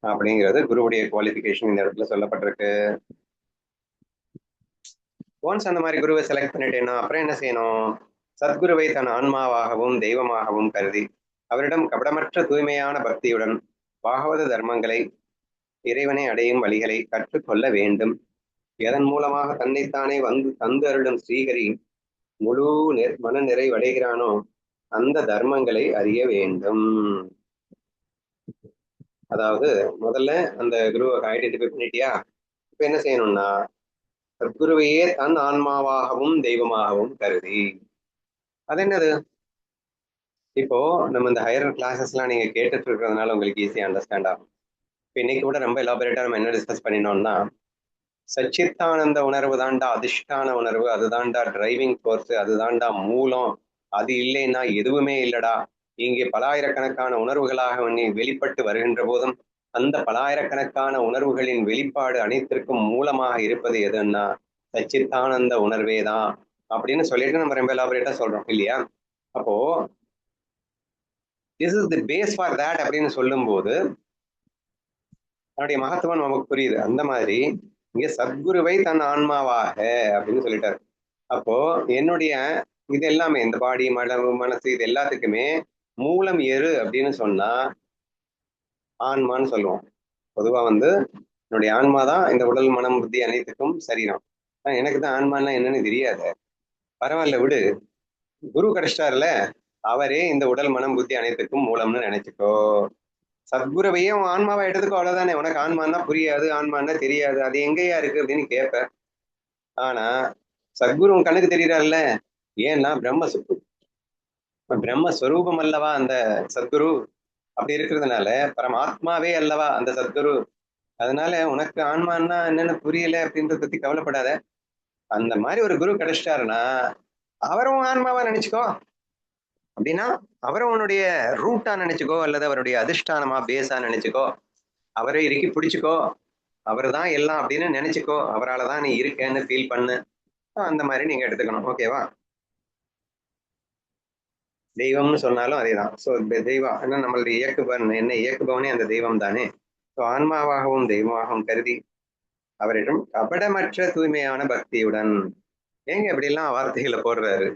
அப்படிங்கிறது குருவுடைய குவாலிஃபிகேஷன் இந்த இடத்துல சொல்லப்பட்டிருக்கு. ஒன்ஸ் அந்த மாதிரி குருவை செலக்ட் பண்ணிட்டேன்னா அப்புறம் என்ன செய்யணும்? சத்குருவை தன் ஆன்மாவாகவும் தெய்வமாகவும் கருதி அவரிடம் கபடமற்ற தூய்மையான பக்தியுடன் பாகவத தர்மங்களை இறைவனை அடையும் வழிகளை கற்றுக்கொள்ள வேண்டும். எதன் மூலமாக தன்னைத்தானே வந்து தந்து அருளும் ஸ்ரீஹரி முழு மன நிறைவடைகிறானோ அந்த தர்மங்களை அறிய வேண்டும். அதாவது முதல்ல அந்த குருவை ஐடென்டிஃபை பண்ணிட்டியா? இப்ப என்ன செய்யணும்னா சத்குருவையே தன் ஆன்மாவாகவும் தெய்வமாகவும் கருதி. அது என்னது? இப்போ நம்ம இந்த ஹையர் கிளாஸஸ் எல்லாம் நீங்க கேட்டுட்டு இருக்கிறதுனால உங்களுக்கு ஈஸியா அண்டர்ஸ்டாண்ட் ஆகும். இப்போ இன்னைக்கு கூட ரொம்ப எலாபரேட்டா நம்ம என்ன டிஸ்கஸ் பண்ணினோம்னா சச்சித்தானந்த உணர்வு தாண்டா அதிஷ்டான உணர்வு, அதுதாண்டா டிரைவிங் ஃபோர்ஸ், அதுதாண்டா மூலம், அது இல்லைன்னா எதுவுமே இல்லடா. இங்கே பலாயிரக்கணக்கான உணர்வுகளாக நீ வெளிப்பட்டு வருகின்ற போதும் அந்த பலாயிரக்கணக்கான உணர்வுகளின் வெளிப்பாடு அனைத்திற்கும் மூலமாக இருப்பது எதுன்னா சச்சித்தானந்த உணர்வே தான் அப்படின்னு சொல்லிட்டு நம்ம ரொம்ப எலாபரேட்டா சொல்றோம் இல்லையா? அப்போ this is the base for that அப்படின்னு சொல்லும் போது அதனுடைய மகத்துவம் நமக்கு புரியுது. அந்த மாதிரி இங்க சத்குருவை தன் ஆன்மாவாக அப்படின்னு சொல்லிட்டாரு. அப்போ என்னுடைய இது எல்லாமே இந்த பாடி மனசு இது எல்லாத்துக்குமே மூலம் எரு அப்படின்னு சொன்னா ஆன்மான்னு சொல்லுவோம். பொதுவா வந்து என்னுடைய ஆன்மா தான் இந்த உடல் மனம் புத்தி அனைத்துக்கும் சரீரம். எனக்கு தான் ஆன்மான்னா என்னன்னு தெரியாது. பரவாயில்ல விடு, குரு கிடைச்சிட்டாருல, அவரே இந்த உடல் மனம் புத்தி அனைத்துக்கும் மூலம்னு நினைச்சுக்கோ. சத்குருவையே உன் ஆன்மாவை எடுத்துக்கோ, அவ்வளவுதானே. உனக்கு ஆன்மான்னா புரியாது, ஆன்மான்னா தெரியாது, அது எங்கேயா இருக்கு அப்படின்னு கேட்ப. ஆனா சத்குரு உன் கண்ணுக்கு தெரியறாருல்ல. ஏன்னா பிரம்மஸ்வரூபம் அல்லவா அந்த சத்குரு. அப்படி இருக்கிறதுனால பரமாத்மாவே அல்லவா அந்த சத்குரு. அதனால உனக்கு ஆன்மான்னா என்னன்னு புரியல அப்படின்றத பத்தி கவலைப்படாத. அந்த மாதிரி ஒரு குரு கிடைச்சிட்டாருன்னா அவரும் ஆன்மாவா நினைச்சுக்கோ. அப்படின்னா அவரை உன்னுடைய ரூட்டா நினைச்சுக்கோ, அல்லது அவருடைய அதிஷ்டானமா பேஸா நினைச்சுக்கோ. அவரை இறுக்கி பிடிச்சுக்கோ. அவர் தான் எல்லாம் அப்படின்னு நினைச்சுக்கோ. அவரால் தான் நீ இருக்கேன்னு ஃபீல் பண்ணு. அந்த மாதிரி நீங்க எடுத்துக்கணும். ஓகேவா? தெய்வம்னு சொன்னாலும் அதேதான். ஸோ தெய்வம் ஏன்னா நம்மளுடைய இயக்குபவன், என்ன இயக்குபவனே அந்த தெய்வம் தானே. ஸோ ஆன்மாவாகவும் தெய்வமாகவும் கருதி அவரிடம் கபடமற்ற தூய்மையான பக்தியுடன். ஏங்க இப்படி எல்லாம் வார்த்தைகளை போடுறாரு?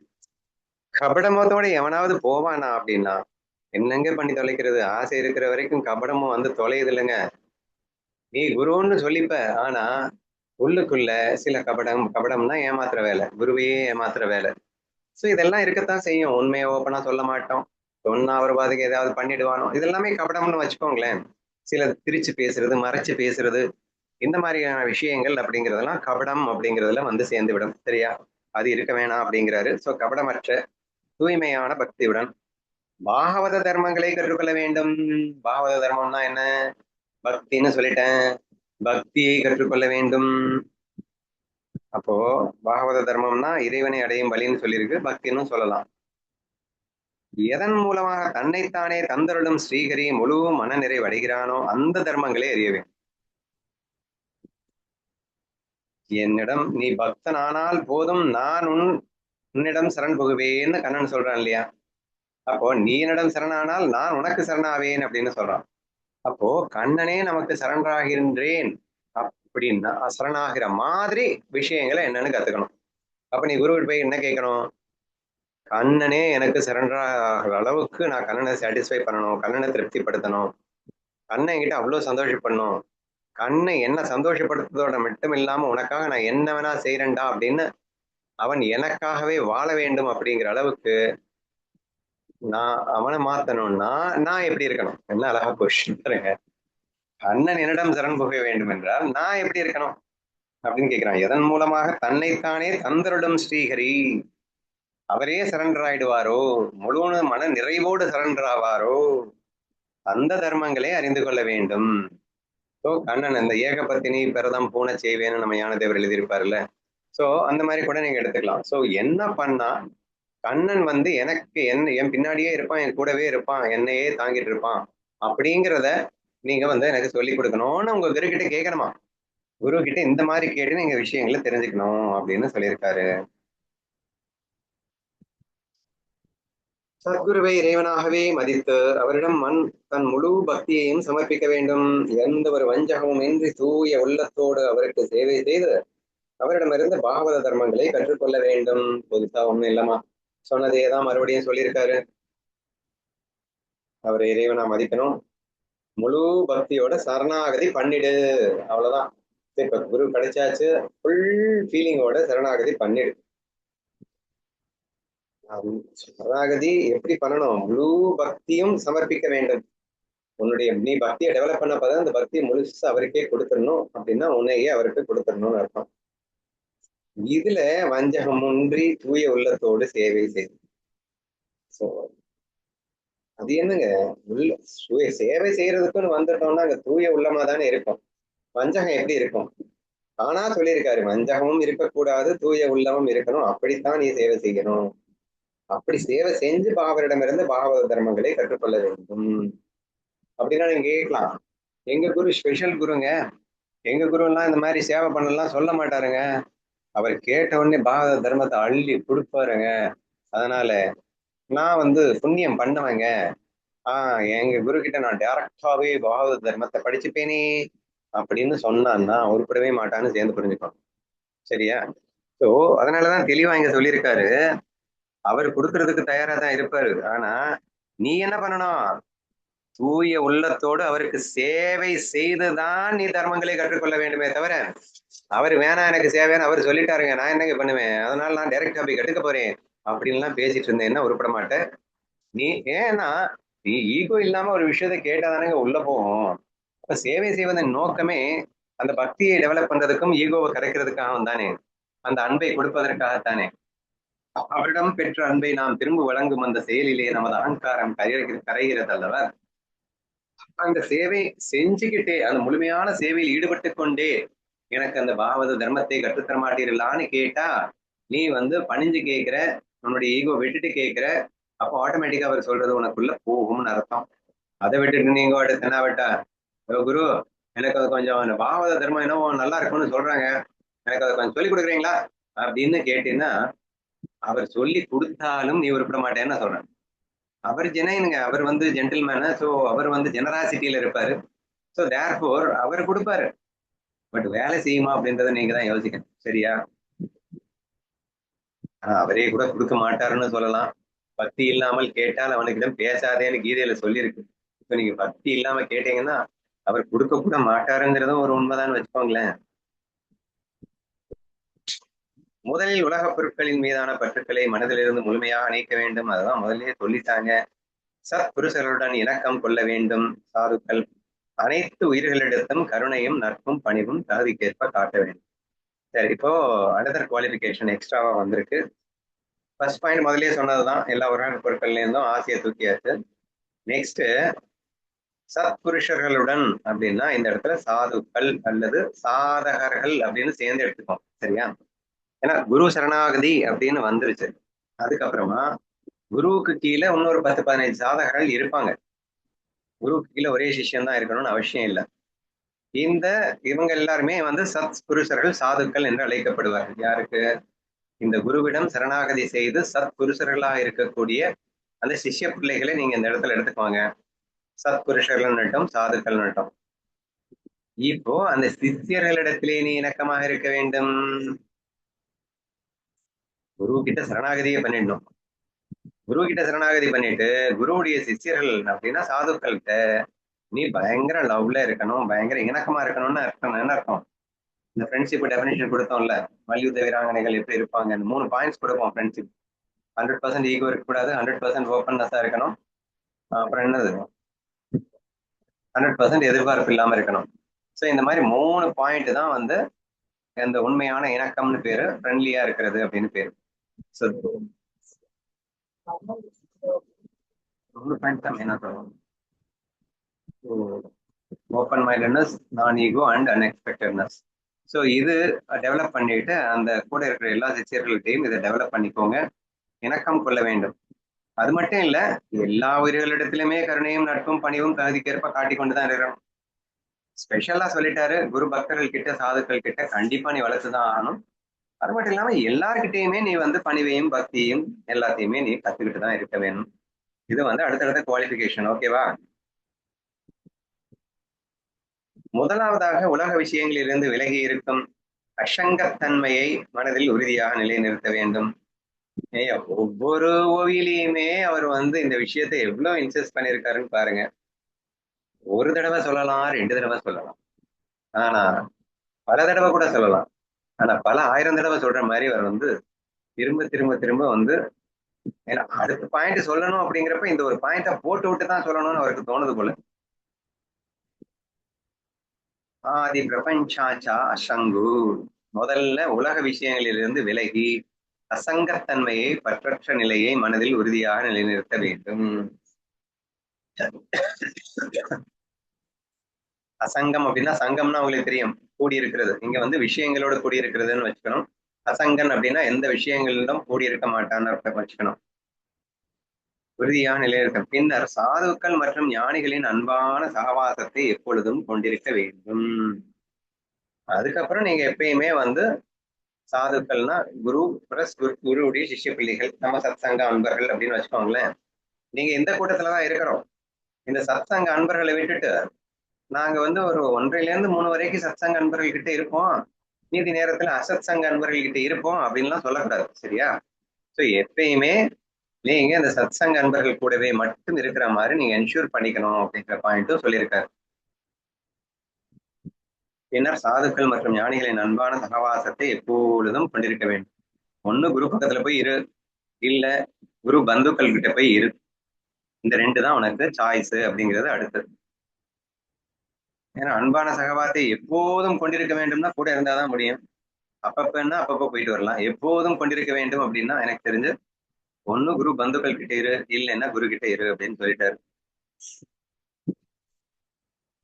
கபடமத்தோட எவனாவது போவானா அப்படின்னா என்னங்க பண்ணி தொலைக்கிறது? ஆசை இருக்கிற வரைக்கும் கபடமும் வந்து தொலையுது இல்லைங்க. நீ குருன்னு சொல்லிப்ப, ஆனா உள்ளுக்குள்ள சில கபடம்னா ஏமாத்துற வேலை, குருவையே ஏமாத்துற வேலை. ஸோ இதெல்லாம் இருக்கத்தான் செய்யும். உண்மையை ஓப்பனா சொல்ல மாட்டோம். சொன்னா அவர் பாதுக்கு ஏதாவது பண்ணிடுவானோ, இதெல்லாமே கபடம்னு வச்சுக்கோங்களேன். சில திரிச்சு பேசுறது, மறைச்சு பேசுறது, இந்த மாதிரியான விஷயங்கள் அப்படிங்கிறதெல்லாம் கபடம் அப்படிங்கிறதுல வந்து சேர்ந்து விடும். சரியா? அது இருக்க வேணாம் அப்படிங்கிறாரு. ஸோ கபடமற்ற தூய்மையான பக்தியுடன் பாகவத தர்மங்களை கற்றுக்கொள்ள வேண்டும். பாகவத தர்மம்னா என்ன? பக்தின்னு சொல்லிட்டேன். பக்தியை கற்றுக்கொள்ள வேண்டும். அப்போ பாகவத தர்மம்னா இறைவனை அடையும் வழின்னு சொல்லியிருக்கு, பக்தின்னு சொல்லலாம். எதன் மூலமாக தன்னைத்தானே தந்தருடும் ஸ்ரீஹரி முழு மன நிறைவடைகிறானோ அந்த தர்மங்களை அறிய வேண்டும். என்னிடம் நீ பக்தன் ஆனால் போதும், நான் உன்னிடம் சரண் புகுவேன்னு கண்ணன் சொல்றான் இல்லையா? அப்போ நீ என்னிடம் சரணானால் நான் உனக்கு சரணாவேன் அப்படின்னு சொல்றான். அப்போ கண்ணனே நமக்கு சரணாகின்றேன் அப்படின்னா சரணாகிற மாதிரி விஷயங்களை என்னன்னு கத்துக்கணும். அப்ப நீ குருவிட்டு போய் என்ன கேட்கணும்? கண்ணனே எனக்கு சரண்டராகிற அளவுக்கு நான் கண்ணனை சாட்டிஸ்ஃபை பண்ணணும், கண்ணனை திருப்திப்படுத்தணும், கண்ணன் என்கிட்ட அவ்வளவு சந்தோஷப்படணும், கண்ணை என்ன சந்தோஷப்படுத்துறதோட மட்டும் இல்லாம உனக்காக நான் என்ன வேணா செய்யறேன்டா அப்படின்னு அவன் எனக்காகவே வாழ வேண்டும் அப்படிங்கிற அளவுக்கு நான் அவனை மாத்தணும்னா நான் எப்படி இருக்கணும்? என்ன அழகா கொஸ்டின் பாருங்க. கண்ணன் என்னிடம் சரண் புக வேண்டும் என்றால் நான் எப்படி இருக்கணும் அப்படின்னு கேட்கிறான். எதன் மூலமாக தன்னைத்தானே தந்தருடும் ஸ்ரீஹரி, அவரே சரண்டர் ஆயிடுவாரோ, முழு மன நிறைவோடு சரண்டர் ஆவாரோ, அந்த தர்மங்களை அறிந்து கொள்ள வேண்டும். ஸோ கண்ணன் அந்த ஏகபத்தினி பிரதம் பூனை செய்வேன்னு நம்ம ஞானதேவர் எழுதியிருப்பாருல்ல. ஸோ அந்த மாதிரி கூட நீங்க எடுத்துக்கலாம். ஸோ என்ன பண்ணா கண்ணன் வந்து எனக்கு என் பின்னாடியே இருப்பான், என் கூடவே இருப்பான், என்னையே தாங்கிட்டு இருப்பான் அப்படிங்கிறத நீங்க வந்து எனக்கு சொல்லி கொடுக்கணும்னு உங்க குரு கிட்ட கேட்கணுமா. குரு கிட்ட இந்த மாதிரி கேட்டு நீங்க விஷயங்களை தெரிஞ்சுக்கணும் அப்படின்னு சொல்லியிருக்காரு. சத்குருவை இறைவனாகவே மதித்து அவரிடம் தன் முழு பக்தியையும் சமர்ப்பிக்க வேண்டும். எந்த ஒரு வஞ்சகமும் இன்றி தூய உள்ளத்தோடு அவருக்கு சேவை செய்து அவரிடமிருந்து பாகவத தர்மங்களை கற்றுக்கொள்ள வேண்டும். புதுசா ஒண்ணும் இல்லமா, சொன்னதே தான் மறுபடியும் சொல்லியிருக்காரு. அவரை இறைவனா மதிக்கணும், முழு பக்தியோட சரணாகதி பண்ணிடு, அவ்வளவுதான். இப்ப குரு கிடைச்சாச்சு, ஃபுல் ஃபீலிங்கோட சரணாகதி பண்ணிடு. சரணாகதி எப்படி பண்ணணும்? முழு பக்தியும் சமர்ப்பிக்க வேண்டும். உன்னுடைய நீ பக்தியை டெவலப் பண்ணப்பதான் அந்த பக்தியை முழுசா அவருக்கே கொடுத்துடணும். அப்படின்னா உன்னையே அவருக்கு கொடுத்துடணும்னு அர்த்தம். இதுல வஞ்சகம் ஒன்றி தூய உள்ளத்தோடு சேவை செய்து, அது என்னங்க சேவை செய்யறதுக்குன்னு வந்துட்டோம்னா அங்க தூய உள்ளமா தானே இருக்கும். வஞ்சகம் எப்படி இருக்கும்? ஆனா சொல்லியிருக்காரு, வஞ்சகமும் இருக்கக்கூடாது, தூய உள்ளமும் இருக்கணும், அப்படித்தான் நீ சேவை செய்யணும். அப்படி சேவை செஞ்சு பாகவரிடமிருந்து பாகவத தர்மங்களை கற்றுக்கொள்ள வேண்டும். அப்படின்னா நீங்க கேட்கலாம், எங்க குரு ஸ்பெஷல் குருங்க, எங்க குரு எல்லாம் இந்த மாதிரி சேவை பண்ணலாம் சொல்ல மாட்டாருங்க, அவர் கேட்ட உடனே பாகவத தர்மத்தை அள்ளி கொடுப்பாருங்க, அதனால நான் வந்து புண்ணியம் பண்ணவங்க, எங்க குரு கிட்ட நான் டைரக்டாவே பாகவத தர்மத்தை படிச்சுப்பேனே அப்படின்னு சொன்னான்னா உருப்படவே மாட்டான்னு சேர்ந்து புரிஞ்சுக்கணும். சரியா? ஸோ அதனாலதான் தெளிவா இங்க சொல்லியிருக்காரு, அவர் கொடுக்கறதுக்கு தயாரா தான் இருப்பாரு. ஆனா நீ என்ன பண்ணணும்? தூய உள்ளத்தோடு அவருக்கு சேவை செய்துதான் நீ தர்மங்களை கற்றுக்கொள்ள வேண்டுமே தவிர, அவர் வேணாம் எனக்கு சேவைன்னு அவர் சொல்லிட்டாருங்க, நான் என்னங்க பண்ணுவேன், அதனால நான் டைரக்டா போய் கட்டுக்க போறேன் அப்படின்லாம் பேசிட்டு இருந்தேன்னா உருப்பட மாட்டேன். நீ ஏன்னா நீ ஈகோ இல்லாம ஒரு விஷயத்த கேட்டாதானங்க உள்ள போகும். அப்ப சேவை செய்வதன் நோக்கமே அந்த பக்தியை டெவலப் பண்றதுக்கும் ஈகோவை கரைக்கிறதுக்காகவும் தானே, அந்த அன்பை கொடுப்பதற்காகத்தானே. அவரிடம் பெற்ற அன்பை நாம் திரும்ப வழங்கும் அந்த செயலிலே நமது அகங்காரம் கரைகிறது அல்லவா. அந்த சேவை செஞ்சுக்கிட்டே அந்த முழுமையான சேவையில் ஈடுபட்டு கொண்டே எனக்கு அந்த பாகவத தர்மத்தை கற்றுத்தர மாட்டீர்களான்னு கேட்டா நீ பணிஞ்சு கேட்கிற, உன்னுடைய ஈகோ விட்டுட்டு கேட்கிற, அப்போ ஆட்டோமேட்டிக்கா அவர் சொல்றது உனக்குள்ள போகும்னு அர்த்தம். அதை விட்டுட்டு நீங்க அடுத்து என்ன விட்டா, குரு எனக்கு அது கொஞ்சம் அந்த பாகவத தர்மம் என்னவோ நல்லா இருக்கும்னு சொல்றாங்க, எனக்கு அதை கொஞ்சம் சொல்லி கொடுக்குறீங்களா அப்படின்னு கேட்டீங்கன்னா அவர் சொல்லி கொடுத்தாலும் நீ உருப்பிட மாட்டேன்னு சொல்றேன். அவர் ஜெனைனுங்க, அவர் ஜென்டில்மேனு, ஸோ அவர் ஜெனராசிட்டியில இருப்பாரு. ஸோ தேர்ஃபோர் அவர் கொடுப்பாரு. பட் வேலை செய்யுமா அப்படின்றத நீங்க தான் யோசிக்கணும், சரியா? அவரே கூட கொடுக்க மாட்டாருன்னு சொல்லலாம். பக்தி இல்லாமல் கேட்டால் அவனுக்கிடம் பேசாதேன்னு கீதையில சொல்லியிருக்கு. இப்போ நீங்க பக்தி இல்லாம கேட்டீங்கன்னா அவர் கொடுக்க கூட மாட்டாருங்கிறதும் ஒரு உண்மைதான் வச்சுக்கோங்களேன். முதலில் உலக பொருட்களின் மீதான பற்றுக்களை மனதிலிருந்து முழுமையாக நீக்க வேண்டும். அதுதான் முதலே சொல்லிட்டாங்க. சத்புருஷர்களுடன் இணக்கம் கொள்ள வேண்டும். சாதுக்கள் அனைத்து உயிர்களிடத்தும் கருணையும் நட்பும் பணிவும் தகுதிக்கேற்ப காட்ட வேண்டும். சரி, இப்போ அனதர் குவாலிபிகேஷன் எக்ஸ்ட்ராவா வந்திருக்கு. ஃபர்ஸ்ட் பாயிண்ட் முதலே சொன்னதுதான், எல்லா உலக பொருட்கள்ல இருந்தும் ஆசையை தூக்கியாச்சு. நெக்ஸ்ட் சத்புருஷர்களுடன் அப்படின்னா இந்த இடத்துல சாதுக்கள் அல்லது சாதகர்கள் அப்படின்னு சேர்ந்து எடுத்துக்கோம், சரியா? ஏன்னா குரு சரணாகதி அப்படின்னு வந்துருச்சு. அதுக்கப்புறமா குருவுக்கு கீழே இன்னொரு 10-15 சாதகர்கள் இருப்பாங்க. குருவுக்கு கீழே ஒரே சிஷ்யம் தான் இருக்கணும்னு அவசியம் இல்லை. இவங்க எல்லாருமே சத் புருஷர்கள் சாதுக்கள் என்று அழைக்கப்படுவார்கள். யாருக்கு? இந்த குருவிடம் சரணாகதி செய்து சத் புருஷர்களாக இருக்கக்கூடிய அந்த சிஷ்ய பிள்ளைகளை நீங்க இந்த இடத்துல எடுத்துக்குவாங்க. சத் புருஷர்கள் நட்டம், சாதுக்கள் நட்டம். இப்போ அந்த சிஷ்யர்களிடத்திலே நீ இணக்கமாக இருக்க வேண்டும். குரு கிட்ட சரணாகதியை பண்ணிடணும். குரு கிட்ட சரணாகதி பண்ணிட்டு குருவுடைய சிஷ்யர்கள் அப்படின்னா சாதுக்கள்கிட்ட நீ பயங்கர லவ்ல இருக்கணும், பயங்கர இணக்கமா இருக்கணும்னு அர்த்தம். என்ன அர்த்தம்? இந்த ஃப்ரெண்ட்ஷிப் டெஃபினேஷன் கொடுத்தோம்ல, மல்யுத்த வீராங்கனைகள் எப்படி இருப்பாங்க, 3 பாயிண்ட்ஸ் கொடுப்போம். ஃப்ரெண்ட்ஷிப் 100% ஈகோ இருக்கக்கூடாது, 100% ஓப்பன்னஸா இருக்கணும், அப்புறம் என்னது 100% எதிர்பார்ப்பு இல்லாம இருக்கணும். ஸோ இந்த மாதிரி 3 பாயிண்ட் தான் அந்த உண்மையான இணக்கம்னு பேரு, ஃப்ரெண்ட்லியா இருக்கிறது அப்படின்னு பேரு. ஸோ 3 பாயிண்ட் தான் மெயினா சொல்லணும். ஓப்பன் மைண்டட்னஸ், நான் ஈகோ அண்ட் அன்எக்ஸ்பெக்டட்னஸ். ஸோ இது டெவலப் பண்ணிட்டு அந்த கூட இருக்கிற எல்லா சிஷ்யர்கள்ட்டையும் இதை டெவலப் பண்ணிக்கோங்க. இணக்கம் கொள்ள வேண்டும். அது மட்டும் இல்ல, எல்லா உயிர்களிடத்திலுமே கருணையும் நட்பும் பணிவும் தகுதிக்கேற்ப காட்டிக்கொண்டுதான் இருக்கணும். ஸ்பெஷலா சொல்லிட்டாரு, குரு பக்தர்கள் கிட்ட சாதுக்கள் கிட்ட கண்டிப்பா நீ வளர்த்துதான் ஆகணும். அது மட்டும் இல்லாம எல்லார்கிட்டையுமே நீ பணிவையும் பக்தியும் எல்லாத்தையுமே நீ கத்துக்கிட்டு தான் இருக்க வேணும். இது அடுத்தடுத்த குவாலிபிகேஷன். ஓகேவா? முதலாவதாக உலக விஷயங்களிலிருந்து விலகி இருக்கும் அசங்கத்தன்மையை மனதில் உறுதியாக நிலைநிறுத்த வேண்டும். ஒவ்வொரு ஓவியிலையுமே அவர் இந்த விஷயத்தை எவ்வளவு இன்சிஸ்ட் பண்ணியிருக்காருன்னு பாருங்க. ஒரு தடவை சொல்லலாம், 2 தடவை சொல்லலாம், ஆனா பல தடவை கூட சொல்லலாம். ஆனா பல 1000 தடவை சொல்ற மாதிரி அவர் திரும்ப திரும்ப திரும்ப ஏன்னா அடுத்த பாயிண்ட் சொல்லணும் அப்படிங்கிறப்ப இந்த ஒரு பாயிண்ட போட்டு விட்டு தான் சொல்லணும்னு அவருக்கு தோணுது போல. ஆதி பிரபஞ்சாச்சா அசங்கு, முதல்ல உலக விஷயங்களிலிருந்து விலகி அசங்கத்தன்மையை, பற்றற்ற நிலையை மனதில் உறுதியாக நிலைநிறுத்த வேண்டும். அசங்கம் அப்படின்னா, சங்கம்னா உங்களுக்கு தெரியும், கூடியிருக்கிறது. இங்க விஷயங்களோட கூடியிருக்கிறதுன்னு வச்சுக்கணும். அசங்கன் அப்படின்னா எந்த விஷயங்களிலும் கூடியிருக்க மாட்டான்னு வச்சுக்கணும். உறுதியான நிலைநிறுத்தம். பின்னர் சாதுக்கள் மற்றும் ஞானிகளின் அன்பான சகவாசத்தை எப்பொழுதும் கொண்டிருக்க வேண்டும். அதுக்கப்புறம் நீங்க எப்பயுமே சாதுக்கள்னா குரு பிளஸ் குருவுடைய சிஷ்ய பிள்ளைகள், நம்ம சத்சங்க அன்பர்கள் அப்படின்னு வச்சுக்கோங்களேன். நீங்க எந்த கூட்டத்துலதான் இருக்கிறோம், இந்த சத்சங்க அன்பர்களை விட்டுட்டு நாங்க ஒரு 1-3 வரைக்கும் சத்சங்க அன்பர்கள் கிட்ட இருப்போம், மீதி நேரத்துல அசத் சங்க அன்பர்கள் கிட்ட இருப்போம் அப்படின்லாம் சொல்லக்கூடாது, சரியா? ஸோ எப்பயுமே நீங்க இந்த சத்சங்க அன்பர்கள் கூடவே மட்டும் இருக்கிற மாதிரி நீங்க என்ஷூர் பண்ணிக்கணும் அப்படிங்கிற பாயிண்ட்டும் சொல்லியிருக்காரு. பின்னர் சாதுக்கள் மற்றும் ஞானிகளின் அன்பான சகவாசத்தை எப்பொழுதும் கொண்டிருக்க வேண்டும். ஒண்ணு குரு பக்கத்துல போய் இரு, இல்ல குரு பந்துக்கள் கிட்ட போய் இரு. இந்த ரெண்டு தான் உனக்கு சாய்ஸ் அப்படிங்கிறது அடுத்தது. ஏன்னா அன்பான சகவாசத்தை எப்போதும் கொண்டிருக்க வேண்டும்னா கூட இருந்தாதான் முடியும். அப்பப்பன்னா அப்பப்போ போயிட்டு வரலாம். எப்போதும் கொண்டிருக்க வேண்டும் அப்படின்னா எனக்கு தெரிஞ்சு ஒண்ணு குரு பந்துக்கள் கிட்ட இரு, இல்லைன்னா குரு கிட்ட இரு அப்படின்னு சொல்லிட்டாரு.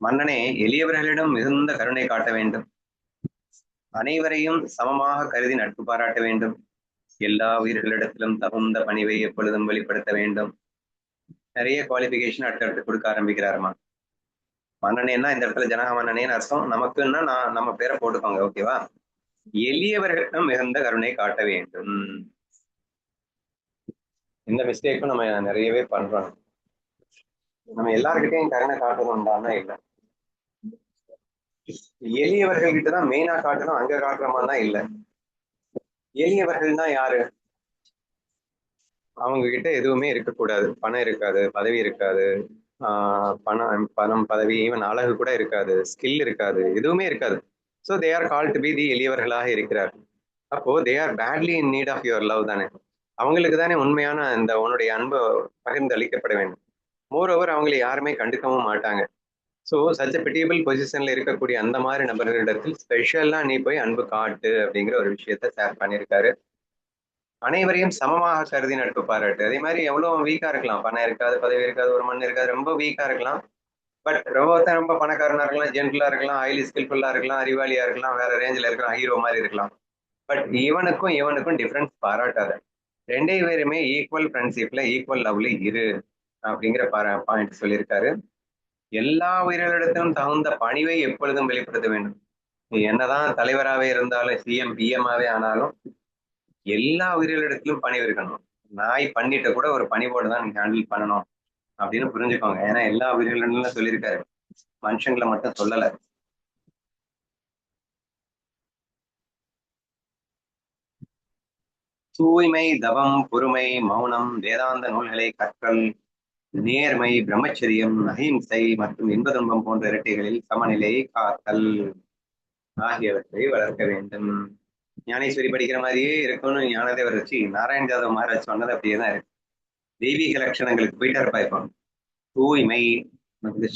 மன்னனே, எளியவர்களிடம் மிகுந்த கருணை காட்ட வேண்டும். அனைவரையும் சமமாக கருதி நட்பு பாராட்ட வேண்டும். எல்லா உயிர்களிடத்திலும் தகுந்த பணிவை எப்பொழுதும் வெளிப்படுத்த வேண்டும். நிறைய குவாலிபிகேஷன் அடுத்தடுத்து கொடுக்க ஆரம்பிக்கிறாருமா. மன்னனேன்னா இந்த இடத்துல ஜனக மன்னனேன்னு அர்த்தம். நமக்குன்னா நம்ம பேரை போட்டுக்கோங்க, ஓகேவா? எளியவர்களிடம் மிகுந்த கருணை காட்ட வேண்டும். இந்த மிஸ்டேக்கும் நம்ம நிறையவே பண்றோம். நம்ம எல்லாருக்கிட்டையும் கருணை காட்டணும்டான்னா இல்லை. எளியவர்கள் கிட்டதான் மெயினா காட்டணும், அங்க காட்டுறமான்னா இல்லை. எளியவர்கள்னா யாரு? அவங்க கிட்ட எதுவுமே இருக்கக்கூடாது. பணம் இருக்காது, பதவி இருக்காது, பணம் பதவி ஈவன் அழகு கூட இருக்காது, ஸ்கில் இருக்காது, எதுவுமே இருக்காது. So they are call to be the எளியவர்களாக இருக்கிறார். அப்போ they are badly in need of your love தானே. அவங்களுக்கு தானே உண்மையான இந்த உன்னுடைய அன்பு பகிர்ந்து அளிக்கப்பட வேண்டும். மோர் ஓவர் அவங்களை யாருமே கண்டுக்கவும் மாட்டாங்க. ஸோ சச் பிட்டியபிள் பொசிஷன்ல இருக்கக்கூடிய அந்த மாதிரி நபர்களிடத்தில் ஸ்பெஷலா நீ போய் அன்பு காட்டு அப்படிங்கிற ஒரு விஷயத்த ஷேர் பண்ணியிருக்காரு. அனைவரையும் சமமாக கருதி நட்பு பாராட்டு. அதே மாதிரி எவ்வளவு வீக்கா இருக்கலாம், பணம் இருக்காது, பதவி இருக்காது, ஒரு மண் இருக்காது, ரொம்ப வீக்கா இருக்கலாம். பட் ரொம்ப பணக்காரனா இருக்கலாம், ஜென்டலா இருக்கலாம், ஹைலி ஸ்கில்ஃபுல்லா இருக்கலாம், அறிவாளியா இருக்கலாம், வேற ரேஞ்சில் இருக்கலாம், ஹீரோ மாதிரி இருக்கலாம். பட் இவனுக்கும் டிஃபரன்ஸ் பாராட்டாத. ரெண்டே பேருமே ஈக்குவல் ஃப்ரெண்ட்ஷிப்ல ஈக்குவல் லவ்ல இரு அப்படிங்கிற பாயிண்ட் சொல்லியிருக்காரு. எல்லா உயிரிழத்திலும் தகுந்த பணிவை எப்பொழுதும் வெளிப்படுத்த வேண்டும். நீ என்னதான் தலைவராகவே இருந்தாலும், சிஎம் பிஎம்ஆவே ஆனாலும் எல்லா உயிரிழத்திலும் பணிவு இருக்கணும். நாய் பண்ணிட்டு கூட ஒரு பணிவோடு தான் நீங்க ஹேண்டில் பண்ணணும் அப்படின்னு புரிஞ்சுக்கோங்க. ஏன்னா எல்லா உயிரிழந்தும் சொல்லியிருக்காரு, மனுஷங்களை மட்டும் சொல்லல. தூய்மை, தவம், பொறுமை, மௌனம், வேதாந்த நூல்களை கற்றல், நேர்மை, பிரம்மச்சரியம், அஹிம்சை மற்றும் இன்ப துன்பம் போன்ற இரட்டைகளில் சமநிலையை காத்தல் ஆகியவற்றை வளர்க்க வேண்டும். ஞானேஸ்வரி படிக்கிற மாதிரியே இருக்கும்னு ஞானதேவர் வச்சு நாராயண ஜாதவ் மகாராஜ் சொன்னது அப்படியே தான் இருக்கு. தெய்வீக லட்சணங்களுக்கு போயிட்டு இருப்பா. இப்போ தூய்மை,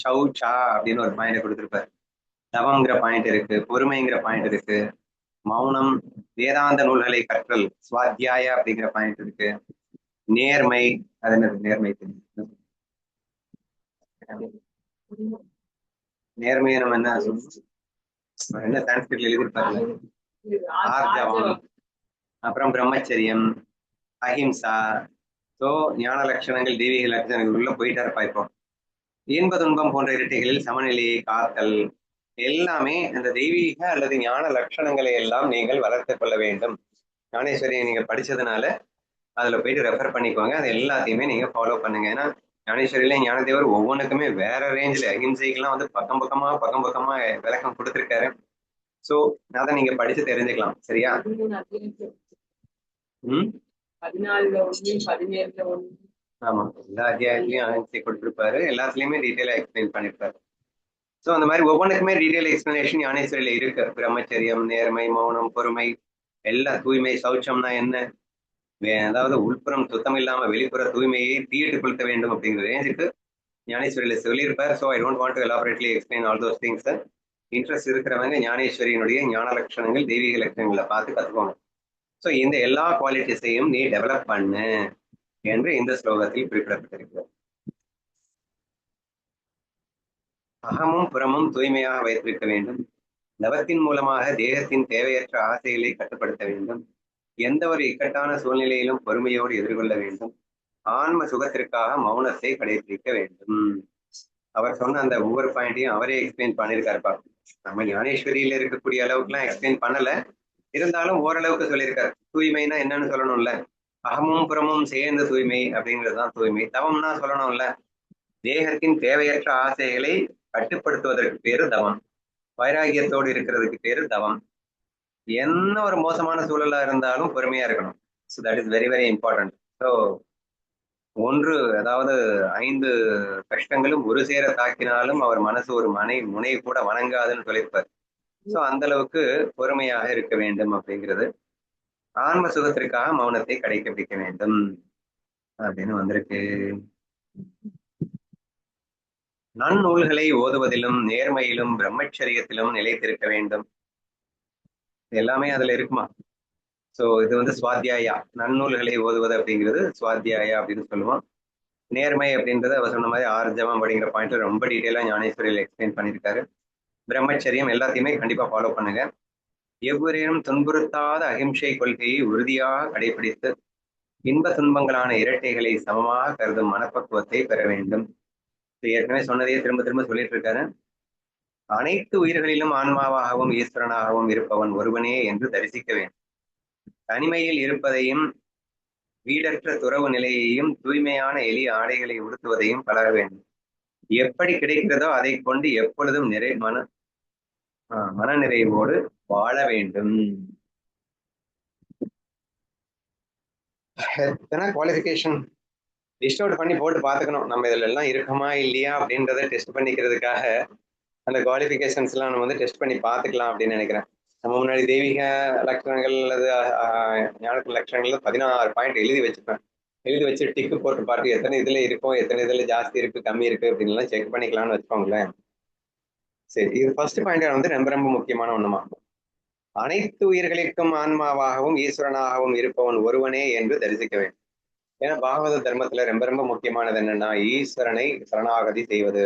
ஷௌச்சா அப்படின்னு ஒரு பாயிண்ட் கொடுத்துருப்பாரு. தவங்கிற பாயிண்ட் இருக்கு, பொறுமைங்கிற பாயிண்ட் இருக்கு, மௌனம், வேதாந்த நூல்களை கற்றல், சுவாத்தியாய அப்படிங்கிற பாயிண்ட் இருக்கு, நேர்மை, அது என்னது நேர்மை? நேர்மையை நம்ம என்ன சொல்லணும், என்ன சான்ஸ்கிரிட்ல எழுதியிருப்பாரு, ஆர்ஜவம், அப்புறம் பிரம்மச்சரியம், அஹிம்சா. ஸோ ஞான லட்சணங்கள், தெய்வீக லட்சணங்கள் உள்ள போயிட்டா இருப்பா. இப்போ இன்ப துன்பம் போன்ற இரட்டைகளில் சமநிலையை காத்தல், எல்லாமே அந்த தெய்வீக அல்லது ஞான லட்சணங்களை எல்லாம் நீங்கள் வளர்த்து கொள்ள வேண்டும். ஞானேஸ்வரியை நீங்க படிச்சதுனால அதுல போயிட்டு ரெஃபர் பண்ணிக்கோங்க. அது எல்லாத்தையுமே நீங்க ஃபாலோ பண்ணுங்க. ஏன்னா ஞானேஸ்வரியில ஞானதேவர் ஒவ்வொன்றுக்குமே வேற ரேஞ்சில் அஹிம்சைக்கெல்லாம் வந்து பக்கம் பக்கமா விளக்கம் கொடுத்துருக்காரு. ஸோ அதை நீங்க படிச்சு தெரிஞ்சுக்கலாம். சரியா? 14 17 ஆமா, எல்லா அத்தியாயத்திலையும் அஹிம்சை கொடுத்துருப்பாரு, எல்லாத்துலயுமே டீட்டெயிலா எக்ஸ்பிளைன் பண்ணிருப்பாரு. ஸோ அந்த மாதிரி ஒவ்வொன்றுக்குமே டீட்டெயில் எக்ஸ்பிளனேஷன் ஞானேஸ்வரியில இருக்கு. பிரம்மச்சரியம், நேர்மை, மௌனம், பொறுமை, எல்லா தூய்மை, சௌச்சம்னா என்ன, அதாவது உள்புறம் சுத்தம் இல்லாம வெளிப்புற தூய்மையை தீயிட்டு கொளுத்த வேண்டும் அப்படிங்கிற ரேஞ்சுக்கு ஞானேஸ்வரியில சொல்லியிருப்பார். So I don't want to elaborately explain all those things. Interest இருக்கிறவங்க ஞானேஸ்வரியினுடைய ஞான லட்சணங்கள், தெய்வீக லட்சணங்களை பார்த்து கத்துக்கோங்க. ஸோ இந்த எல்லா குவாலிட்டிஸையும் நீ டெவலப் பண்ணு என்று இந்த ஸ்லோகத்தில் குறிப்பிடப்பட்டிருக்கிறது. அகமும் புறமும் தூய்மையாக வைத்திருக்க வேண்டும். தவத்தின் மூலமாக தேகத்தின் தேவையற்ற ஆசைகளை கட்டுப்படுத்த வேண்டும். எந்த ஒரு இக்கட்டான சூழ்நிலையிலும் பொறுமையோடு எதிர்கொள்ள வேண்டும். ஆன்ம சுகத்திற்காக மௌனத்தை கடைபிடிக்க வேண்டும். அவர் சொன்ன அந்த ஒவ்வொரு பாயிண்டையும் அவரே எக்ஸ்பிளைன் பண்ணியிருக்காருப்பா. நம்ம ஞானேஸ்வரியில இருக்கக்கூடிய அளவுக்கு எல்லாம் எக்ஸ்பிளைன் பண்ணல, இருந்தாலும் ஓரளவுக்கு சொல்லியிருக்காரு. தூய்மைனா என்னன்னு சொல்லணும்ல, அகமும் புறமும் சேர்ந்த தூய்மை அப்படிங்கிறதுதான் தூய்மை. தவம்னா சொல்லணும்ல, தேகத்தின் தேவையற்ற ஆசைகளை கட்டுப்படுத்துவதற்கு பேரு தவம். வைராகியத்தோடு இருக்கிறதுக்கு பேரு தவம். என்ன ஒரு மோசமான சூழலா இருந்தாலும் பொறுமையா இருக்கணும். So that is very very important. So ஒன்று, அதாவது 5 கஷ்டங்களும் ஒரு சேர தாக்கினாலும் அவர் மனசு ஒரு முனை கூட வணங்காதுன்னு சொல்லியிருப்பார். ஸோ அந்த அளவுக்கு பொறுமையாக இருக்க வேண்டும் அப்படிங்கிறது. ஆன்ம சுகத்திற்காக மௌனத்தை கடைபிடிக்க வேண்டும் அப்படின்னு வந்திருக்கு. நன்னூல்களை ஓதுவதிலும் நேர்மையிலும் பிரம்மச்சரியத்திலும் நிலைத்திருக்க வேண்டும். எல்லாமே அதுல இருக்குமா? சோ இது வந்து சுவாத்தியாயா. நன்னூல்களை ஓதுவது அப்படிங்கிறது சுவாத்தியாயா அப்படின்னு சொல்லுவோம். நேர்மை அப்படின்றது அவர் சொன்ன மாதிரி ஆர்ஜவம் அப்படிங்கிற பாயிண்ட்ல ரொம்ப டீட்டெயிலா ஞானேஸ்வரியில் எக்ஸ்பிளைன் பண்ணியிருக்காரு. பிரம்மச்சரியம் எல்லாத்தையுமே கண்டிப்பா ஃபாலோ பண்ணுங்க. எவ்வொரேனும் துன்புறுத்தாத அகிம்சை கொள்கையை உறுதியாக கடைபிடித்து இன்ப துன்பங்களான இரட்டைகளை சமமாக கருதும் மனப்பக்குவத்தை பெற வேண்டும். ஏற்கனவே சொன்னதையே திரும்ப திரும்ப சொல்லிட்டு இருக்காரு. அனைத்து உயிர்களிலும் ஆன்மாவாகவும் ஈஸ்வரனாகவும் இருப்பவன் ஒருவனே என்று தரிசிக்க வேண்டும். தனிமையில் இருப்பதையும் வீடற்ற துறவு நிலையையும் தூய்மையான எளிய ஆடைகளை உடுத்துவதையும் பழக வேண்டும். எப்படி கிடைக்கிறதோ அதை கொண்டு எப்பொழுதும் மனநிறைவோடு வாழ வேண்டும். எத்தனை குவாலிஃபிகேஷன் லிஸ்ட் அவுட் பண்ணி போட்டு பார்த்துக்கணும். நம்ம இதுல எல்லாம் இருக்கமா இல்லையா அப்படின்றத டெஸ்ட் பண்ணிக்கிறதுக்காக அந்த குவாலிஃபிகேஷன்ஸ் எல்லாம் நம்ம வந்து டெஸ்ட் பண்ணி பார்த்துக்கலாம் அப்படின்னு நினைக்கிறேன். நம்ம முன்னாடி தெய்வீக லட்சணங்கள் அல்லது ஞானத்தின் லட்சணங்கள் 16 பாயிண்ட் எழுதி வச்சுப்பேன். எழுதி வச்சு டிக்கு போட்டு பார்த்து எத்தனை இதுல இருக்கும், எத்தனை இதுல ஜாஸ்தி இருக்கு, கம்மி இருக்கு அப்படின்னு எல்லாம் செக் பண்ணிக்கலாம்னு வச்சுக்கோங்களேன். சரி, இது ஃபர்ஸ்ட் பாயிண்ட் வந்து ரொம்ப ரொம்ப முக்கியமான ஒண்ணுமா. அனைத்து உயிர்களுக்கும் ஆன்மாவாகவும் ஈஸ்வரனாகவும் இருப்பவன் ஒருவனே என்று தரிசிக்க வேண்டும். ஏன்னா பாகவத தர்மத்துல ரொம்ப ரொம்ப முக்கியமானது என்னன்னா ஈஸ்வரனை சரணாகதி செய்வது.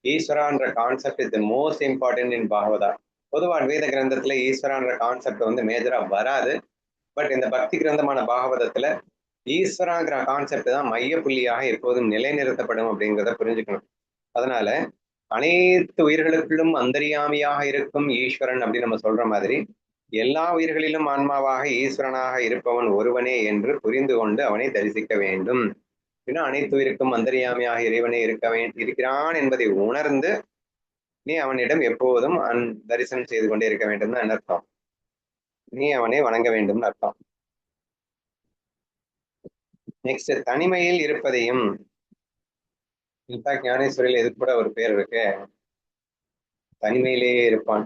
ஈஸ்வரான்ற concept is the most important in Bhagavata. பொதுவா வேத கிரந்தத்துல ஈஸ்வரான்ற கான்செப்ட் வந்து மேஜரா வராது. பட் இந்த பக்தி கிரந்தமான பாகவதத்துல ஈஸ்வராங்கிற கான்செப்ட் தான் மைய புள்ளியாக எப்போதும் நிலைநிறுத்தப்படும் அப்படிங்கிறத புரிஞ்சுக்கணும். அதனால அனைத்து உயிர்களுக்குள்ளும் அந்தரியாமியாக இருக்கும் ஈஸ்வரன் அப்படின்னு நம்ம சொல்ற மாதிரி எல்லா உயிர்களிலும் ஆன்மாவாக ஈஸ்வரனாக இருப்பவன் ஒருவனே என்று புரிந்து கொண்டு அவனை தரிசிக்க வேண்டும். அனைத்து உயிருக்கும் அந்தரியாமியாக இறைவனே இருக்கிறான் என்பதை உணர்ந்து நீ அவனிடம் எப்போதும் தரிசனம் செய்து கொண்டே இருக்க வேண்டும் தான் அர்த்தம். நீ அவனை வணங்க வேண்டும் அர்த்தம். நெக்ஸ்ட், தனிமையில் இருப்பதையும். இன்ஃபேக்ட் ஞானேஸ்வரியில் எதுக்கு கூட ஒரு பேர் இருக்கு, தனிமையிலேயே இருப்பான்.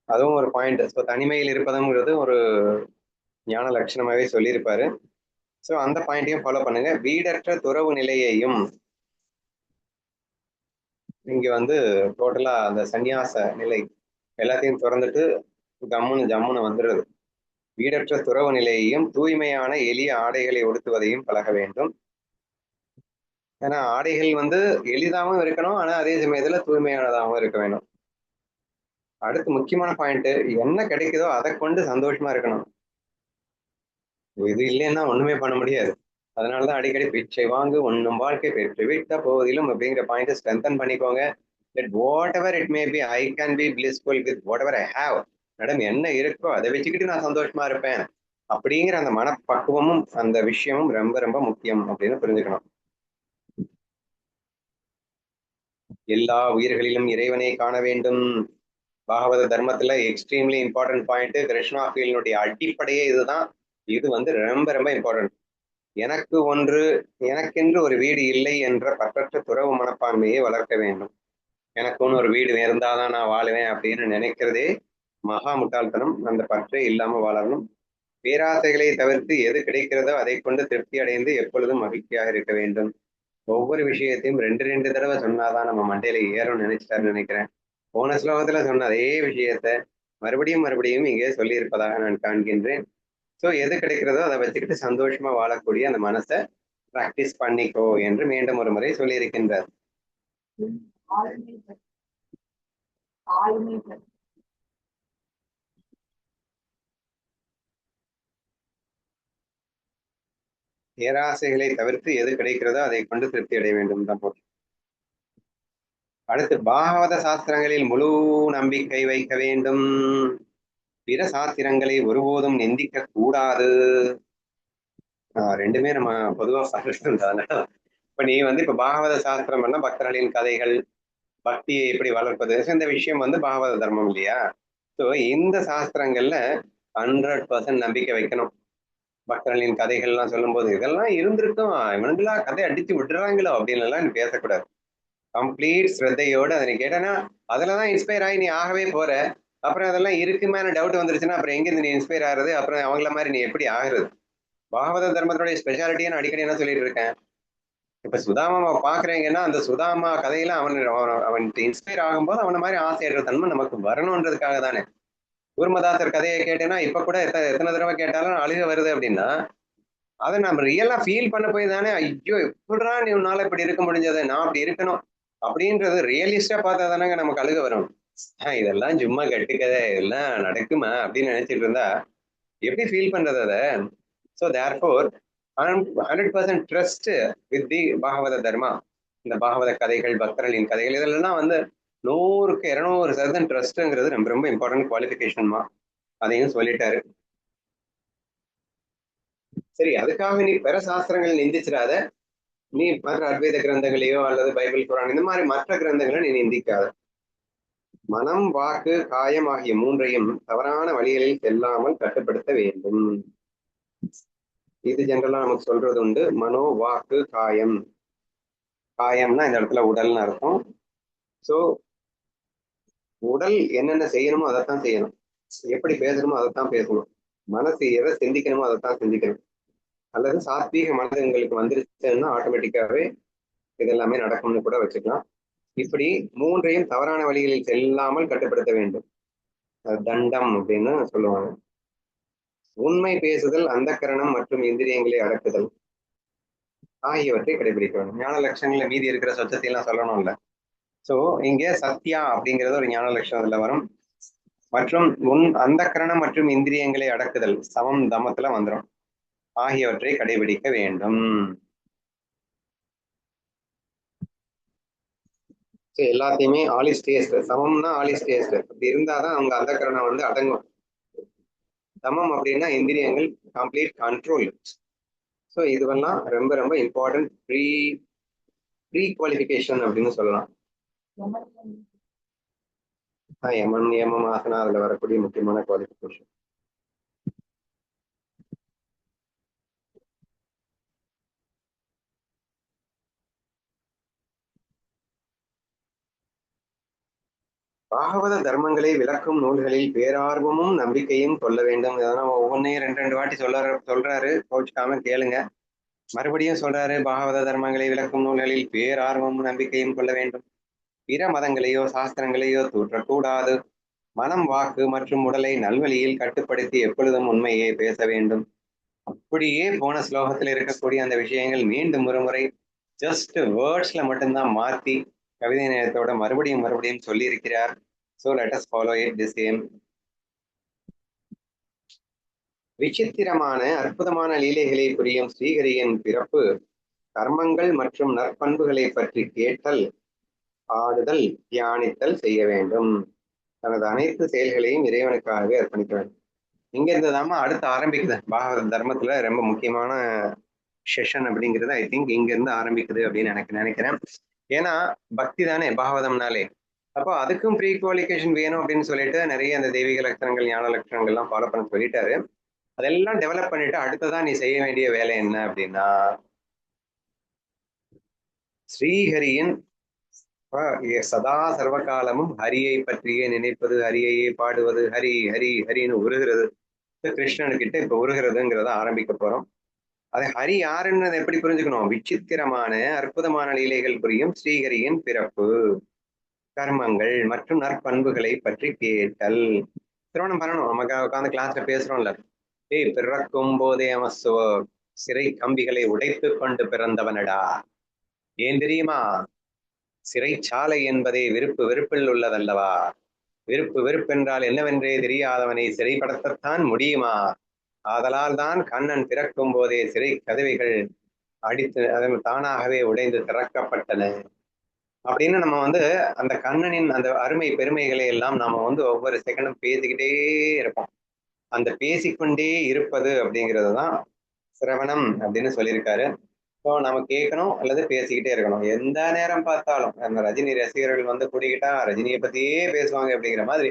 அதுவும் ஒரு பாயிண்ட். ஸோ தனிமையில் இருப்பதுங்கிறது ஒரு ஞான லட்சணமாவே சொல்லியிருப்பாரு. ஸோ அந்த பாயிண்டையும் ஃபாலோ பண்ணுங்க. வீடற்ற துறவு நிலையையும், இங்க வந்து டோட்டலா அந்த சந்நியாச நிலை எல்லாத்தையும் திறந்துட்டு ஜம்முன்னு வந்துடுறது. வீடற்ற துறவு நிலையையும் தூய்மையான எளிய ஆடைகளை உடுத்துவதையும் பழக வேண்டும். ஏன்னா ஆடைகள் வந்து எளிதாகவும் இருக்கணும், ஆனா அதே சமயத்துல தூய்மையானதாகவும் இருக்க வேணும். அடுத்து முக்கியமான பாயிண்ட், என்ன கிடைக்குதோ அதை கொண்டு சந்தோஷமா இருக்கணும். இது இல்லைன்னா ஒண்ணுமே பண்ண முடியாது. அதனாலதான் அடிக்கடி பிச்சை வாங்கு ஒன்னும் வாழ்க்கை பெற்று விட்ட போதிலும் அப்படிங்கிற பாயிண்ட் ஸ்ட்ரென்தன் பண்ணிக்கோங்க. That whatever it may be, I can be blissful with whatever I have. Madam என்ன இருக்கோ அதை வச்சுக்கிட்டு நான் சந்தோஷமா இருப்பேன் அப்படிங்கிற அந்த மனப்பக்குவமும் அந்த விஷயமும் ரொம்ப ரொம்ப முக்கியம் அப்படின்னு புரிஞ்சுக்கணும். எல்லா உயிர்களிலும் இறைவனை காண வேண்டும். பாகவத தர்மத்துல எக்ஸ்ட்ரீம்லி இம்பார்ட்டன்ட் பாயிண்ட், கிருஷ்ணா ஃபீலினுடைய அடிப்படையே இதுதான். இது வந்து ரொம்ப ரொம்ப இம்பார்ட்டன்ட். எனக்கென்று ஒரு வீடு இல்லை என்ற பற்றற்ற துறவு மனப்பான்மையை வளர்க்க வேண்டும். எனக்குன்னு ஒரு வீடு இருந்தாதான் நான் வாழுவேன் அப்படின்னு நினைக்கிறதே மகா முட்டாள்தனம். அந்த பற்றே இல்லாம வாழணும். பேராசைகளை தவிர்த்து எது கிடைக்கிறதோ அதை கொண்டு திருப்தி அடைந்து எப்பொழுதும் மகிழ்ச்சியாக இருக்க வேண்டும். ஒவ்வொரு விஷயத்தையும் 2 தடவை சொன்னாதான் நம்ம மண்டையில ஏறும்னு நினைச்சிட்டாருன்னு நினைக்கிறேன். போன ஸ்லோகத்துல சொன்ன அதே விஷயத்த மறுபடியும் இங்கே சொல்லி இருப்பதாக நான் காண்கின்றேன். ஸோ எது கிடைக்கிறதோ அதை வச்சுக்கிட்டு சந்தோஷமா வாழக்கூடிய அந்த மனசை பிராக்டிஸ் பண்ணிக்கோ என்று மீண்டும் ஒரு முறை சொல்லியிருக்கின்றார். பேராசைகளை தவிர்த்து எது கிடைக்கிறதோ அதை கொண்டு திருப்தி அடைய வேண்டும் தான் போட்டு. அடுத்து, பாகவத சாஸ்திரங்களில் முழு நம்பிக்கை வைக்க வேண்டும். பிற சாஸ்திரங்களை ஒருபோதும் நிந்திக்க கூடாது. ரெண்டுமே நம்ம பொதுவா சொல்றதுனால இப்ப நீ வந்து இப்ப பாகவத சாஸ்திரம் பண்ண பக்தர்களின் கதைகள், பக்தியை எப்படி வளர்ப்பது, இந்த விஷயம் வந்து பாகவத தர்மம் இல்லையா? ஸோ இந்த சாஸ்திரங்கள்ல 100% நம்பிக்கை வைக்கணும். பக்தர்களின் கதைகள்லாம் சொல்லும்போது இதெல்லாம் இருந்திருக்கும், இவனுங்களா கதை அடிச்சு விட்டுறாங்களோ அப்படின்னு எல்லாம் நீ பேசக்கூடாது. கம்ப்ளீட் ஸ்ரத்தையோட அதை நீ கேட்டனா அதுலதான் இன்ஸ்பயர் ஆகி நீ ஆகவே போற. அப்புறம் அதெல்லாம் இருக்குமான டவுட் வந்துருச்சுன்னா அப்புறம் எங்கிருந்து நீ இன்ஸ்பயர் ஆகுறது? அப்புறம் அவங்கள மாதிரி நீ எப்படி ஆகுறது? பாகவத தர்மத்தினுடைய ஸ்பெஷாலிட்டியை நான் அடிக்கடி என்ன சொல்லிட்டு இருக்கேன். இப்ப சுதாமாவை பாக்குறீங்கன்னா அந்த சுதாமா கதையில அவன் இன்ஸ்பயர் ஆகும்போது அவன மாதிரி ஆசையற்ற தன்மை நமக்கு வரணும்ன்றதுக்காக தானே. கூர்மதாசர் கதையை கேட்டேன்னா இப்ப கூட எத்தனை தடவை கேட்டாலும் அழுக வருது அப்படின்னா அதை நம்ம ரியலா ஃபீல் பண்ண போய் தானே, ஐயோ எப்படா நீ உன்னால இப்படி இருக்க முடிஞ்சது, நான் அப்படி இருக்கணும் அப்படின்றது ரியலிஸ்டா பார்த்தா தானங்க நமக்கு அழுக வரும். இதெல்லாம் சும்மா கட்டுக்கதை, இதெல்லாம் நடக்குமா அப்படின்னு நினைச்சிட்டு இருந்தா எப்படி ஃபீல் பண்றது அதை? So therefore 100% trust with the Bhagavata Dharma. இந்த பாகவத கதைகள், பக்தர்களின் கதைகள் இதெல்லாம் 100க்கு 200% ட்ரஸ்ட்ங்கிறது ரொம்ப ரொம்ப இம்பார்ட்டன்ட் குவாலிஃபிகேஷன்மா. அதையும் சொல்லிட்டாரு. சரி, அதுக்காக நீ பிற சாஸ்திரங்கள் நிந்திச்சிடாத. நீ மற்ற அத்வைத கிரந்தங்களையோ அல்லது பைபிள் குரான் இந்த மாதிரி மற்ற கிரந்தங்களை நீ நிந்திக்காத. மனம், வாக்கு, காயம் ஆகிய மூன்றையும் தவறான வழிகளில் செல்லாமல் கட்டுப்படுத்த வேண்டும். இது ஜென்ரலா நமக்கு சொல்றது உண்டு. மனோ, வாக்கு, காயம். காயம்னா இந்த இடத்துல உடல்னு அர்த்தம். சோ உடல் என்னென்ன செய்யணுமோ அதைத்தான் செய்யணும், எப்படி பேசணுமோ அதைத்தான் பேசணும், மனசு எதை சிந்திக்கணுமோ அதைத்தான் சிந்திக்கணும். அல்லது சாத்வீக மனது உங்களுக்கு வந்துருச்சுன்னா ஆட்டோமேட்டிக்காவே இதெல்லாமே நடக்கும்னு கூட வச்சுக்கலாம். இப்படி மூன்றையும் தவறான வழிகளில் செல்லாமல் கட்டுப்படுத்த வேண்டும். தண்டம் அப்படின்னு சொல்லுவாங்க. உண்மை பேசுதல், அந்த கரணம் மற்றும் இந்திரியங்களை அடக்குதல் ஆகியவற்றை கடைபிடிக்க வேண்டும். ஞான லட்சணங்கள்ல மீதி இருக்கிற சொச்சத்தை எல்லாம் சொல்லணும்ல. சோ இங்க சத்யா அப்படிங்கிறது ஒரு ஞான லட்சணத்துல வரும். மற்றும் அந்த கரணம் மற்றும் இந்திரியங்களை அடக்குதல் சமம் தமத்துல வந்துடும். ஆகியவற்றை கடைபிடிக்க வேண்டும். எல்லாத்தையுமே ஆலிஸ் டேஸ்ட், சமம்னா ஆலிஸ் டேஸ்ட் அப்படி இருந்தாதான் அவங்க அந்த கரணம் அடங்கும். சமம் அப்படின்னா இந்திரியங்கள் கம்ப்ளீட் கண்ட்ரோல். ஸோ இதுவெல்லாம் ரொம்ப ரொம்ப இம்பார்ட்டன்ட் ப்ரீ குவாலிஃபிகேஷன் அப்படின்னு சொல்லலாம். யமன் நியமம் ஆசனா அதுல வரக்கூடிய முக்கியமான குவாலிஃபிகேஷன். பாகவத தர்மங்களை விளக்கும் நூல்களில் பேரார்வமும் நம்பிக்கையும் கொள்ள வேண்டும். இதெல்லாம் ஒவ்வொன்றையும் ரெண்டு வாட்டி சொல்றாரு, கோச்சுக்காம கேளுங்க. மறுபடியும் சொல்றாரு, பாகவத தர்மங்களை விளக்கும் நூல்களில் பேரார்வமும் நம்பிக்கையும் கொள்ள வேண்டும். பிற மதங்களையோ சாஸ்திரங்களையோ தூற்றக்கூடாது. மனம், வாக்கு மற்றும் உடலை நல்வழியில் கட்டுப்படுத்தி எப்பொழுதும் உண்மையே பேச வேண்டும். அப்படியே போன ஸ்லோகத்தில் இருக்கக்கூடிய அந்த விஷயங்கள் மீண்டும் ஒரு முறை ஜஸ்ட் வேர்ட்ஸ்ல மட்டும்தான் மாத்தி கவிதை நேரத்தோட மறுபடியும் சொல்லி இருக்கிறார். So let us follow it the same. விசித்திரமான அற்புதமான லீலைகளை புரியும் ஸ்ரீஹரியின் பிறப்பு, கர்மங்கள் மற்றும் நற்பண்புகளை பற்றி கேட்டல், ஆடுதல், தியானித்தல் செய்ய வேண்டும். தனது அனைத்து செயல்களையும் இறைவனுக்காகவே அர்ப்பணிக்க வேண்டும். இங்க இருந்துதாம அடுத்து ஆரம்பிக்குது பாகவத தர்மத்துல ரொம்ப முக்கியமான செஷன் அப்படிங்கிறது. ஐ திங்க் இங்க இருந்து ஆரம்பிக்குது அப்படின்னு எனக்கு நினைக்கிறேன். ஏன்னா பக்தி தானே பாகவதம்னாலே. அப்போ அதுக்கும் ப்ரீ குவாலிஃபிகேஷன் வேணும் அப்படின்னு சொல்லிட்டு நிறைய அந்த தெய்வீக லட்சணங்கள், ஞான லட்சணங்கள் எல்லாம் ஃபாலோ பண்ண சொல்லிட்டாரு. அதெல்லாம் டெவலப் பண்ணிட்டு அடுத்ததான் நீ செய்ய வேண்டிய வேலை என்ன அப்படின்னா, ஸ்ரீஹரியின் சதா சர்வகாலமும் ஹரியை பற்றியே நினைப்பது, ஹரியையே பாடுவது, ஹரி ஹரி ஹரின்னு உருகிறது. கிருஷ்ணனுக்கிட்ட இப்ப உருகிறதுங்கிறத ஆரம்பிக்க போறோம். அதை ஹரி யாருன்னு எப்படி புரிஞ்சுக்கணும்? விசித்திரமான அற்புதமான லீலைகள் புரியும் ஸ்ரீஹரியின் பிறப்பு, கர்மங்கள் மற்றும் நற்பண்புகளை பற்றி கேட்டல். திருமணம் பண்ணணும். நமக்கு உட்காந்து கிளாஸ்ல பேசுறோம்ல, பிறக்கும் போதே சிறை கம்பிகளை உடைத்து கொண்டு பிறந்தவனடா. ஏன் தெரியுமா? சிறைச்சாலை என்பதே வெறுப்பில் உள்ளதல்லவா? வெறுப்பென்றால் என்னவென்றே தெரியாதவனை சிறைப்படுத்தத்தான் முடியுமா? ஆதலால் தான் கண்ணன் பிறக்கும் போதே சிறை கதவைகள் அடித்து அதன் தானாகவே உடைந்து திறக்கப்பட்டன அப்படின்னு நம்ம அந்த கண்ணனின் அந்த அருமை பெருமைகளை எல்லாம் நாம ஒவ்வொரு செகண்டும் பேசிக்கிட்டே இருப்போம். அந்த பேசிக்கொண்டே இருப்பது அப்படிங்கிறது தான் சிரவணம் அப்படின்னு சொல்லியிருக்காரு. ஸோ நம்ம கேட்கணும் அல்லது பேசிக்கிட்டே இருக்கணும். எந்த நேரம் பார்த்தாலும் அந்த ரஜினி ரசிகர்கள் கூடிக்கிட்டா ரஜினியை பத்தியே பேசுவாங்க அப்படிங்கிற மாதிரி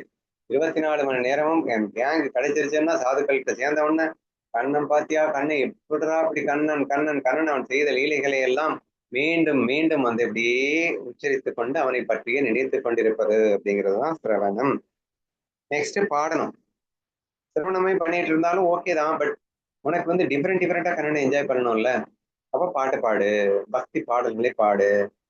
24 மணி நேரமும் என் கேங் கிடைச்சிருச்சுன்னா சாதுக்கள்கிட்ட சேர்ந்த உடனே கண்ணன் பாத்தியா, கண்ணன் எப்படிடா அப்படி கண்ணன் கண்ணன் கண்ணன் அவன் செய்த லீலைகளை எல்லாம் மீண்டும் மீண்டும் வந்து இப்படியே உச்சரித்து கொண்டு அவனை பற்றியே நினைத்து கொண்டிருப்பது அப்படிங்கிறது தான் சிரவணம். நெக்ஸ்ட் பாடணும். சிரவணமே பண்ணிட்டு இருந்தாலும் ஓகே தான், பட் உனக்கு வந்து டிஃப்ரெண்டா கண்ணனை என்ஜாய் பண்ணணும்ல. அப்ப பாட்டு பாடு, பக்தி பாடல்களே பாடு,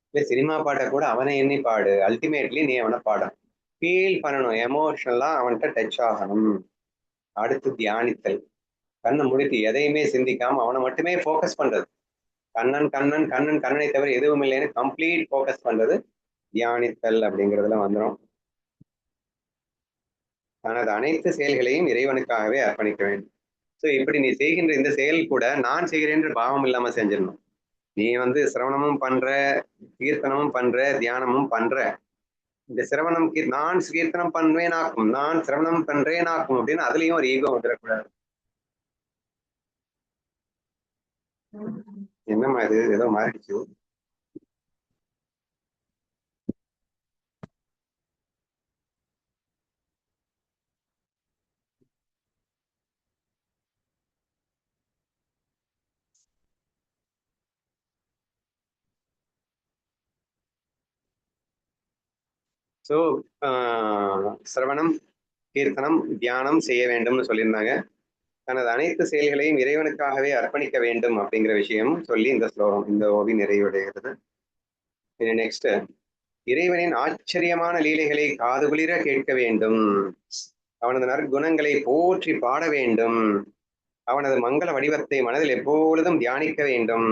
இல்லை சினிமா பாட்டை கூட அவனை எண்ணி பாடு. அல்டிமேட்லி நீ அவனை பாடணும், ஃபீல் பண்ணணும், எமோஷனலா அவன்கிட்ட டச் ஆகணும். அடுத்து தியானித்தல். கண்ணை முடித்து எதையுமே சிந்திக்காம அவனை மட்டுமே ஃபோக்கஸ் பண்றது. கண்ணன் கண்ணன் கண்ணன் கண்ணனை தவிர எதுவும் இல்லைன்னு கம்ப்ளீட் ஃபோக்கஸ் பண்றது தியானித்தல் அப்படிங்கிறதுல வந்துடும். தனது அனைத்து செயல்களையும் இறைவனுக்காகவே அர்ப்பணிக்க வேண்டும். ஸோ இப்படி நீ செய்கின்ற இந்த செயல் கூட நான் செய்கிறேன்ற பாவம் இல்லாம செஞ்சிடணும். நீ வந்து சிரவணமும் பண்ற, கீர்த்தனமும் பண்ற, தியானமும் பண்ற. இந்த சிரவணம் நான் கீர்த்தனம் பண்ணுவேனாக்கும், நான் சிரவணம் பண்றேனாக்கும் அப்படின்னு அதுலயும் ஒரு ஈகோ வந்துடக்கூடாது. என்னம்மா இது ஏதோ மாறிடுச்சு. ஸோ சிரவணம், கீர்த்தனம், தியானம் செய்ய வேண்டும்னு சொல்லியிருந்தாங்க. தனது அனைத்து செயல்களையும் இறைவனுக்காகவே அர்ப்பணிக்க வேண்டும் அப்படிங்கிற விஷயம் சொல்லி இந்த ஸ்லோகம், இந்த ஓவி நிறைவடைகிறது. நெக்ஸ்ட், இறைவனின் ஆச்சரியமான லீலைகளை காதுகுளிர கேட்க வேண்டும், அவனது நற்குணங்களை போற்றி பாட வேண்டும், அவனது மங்கள வடிவத்தை மனதில் எப்பொழுதும் தியானிக்க வேண்டும்,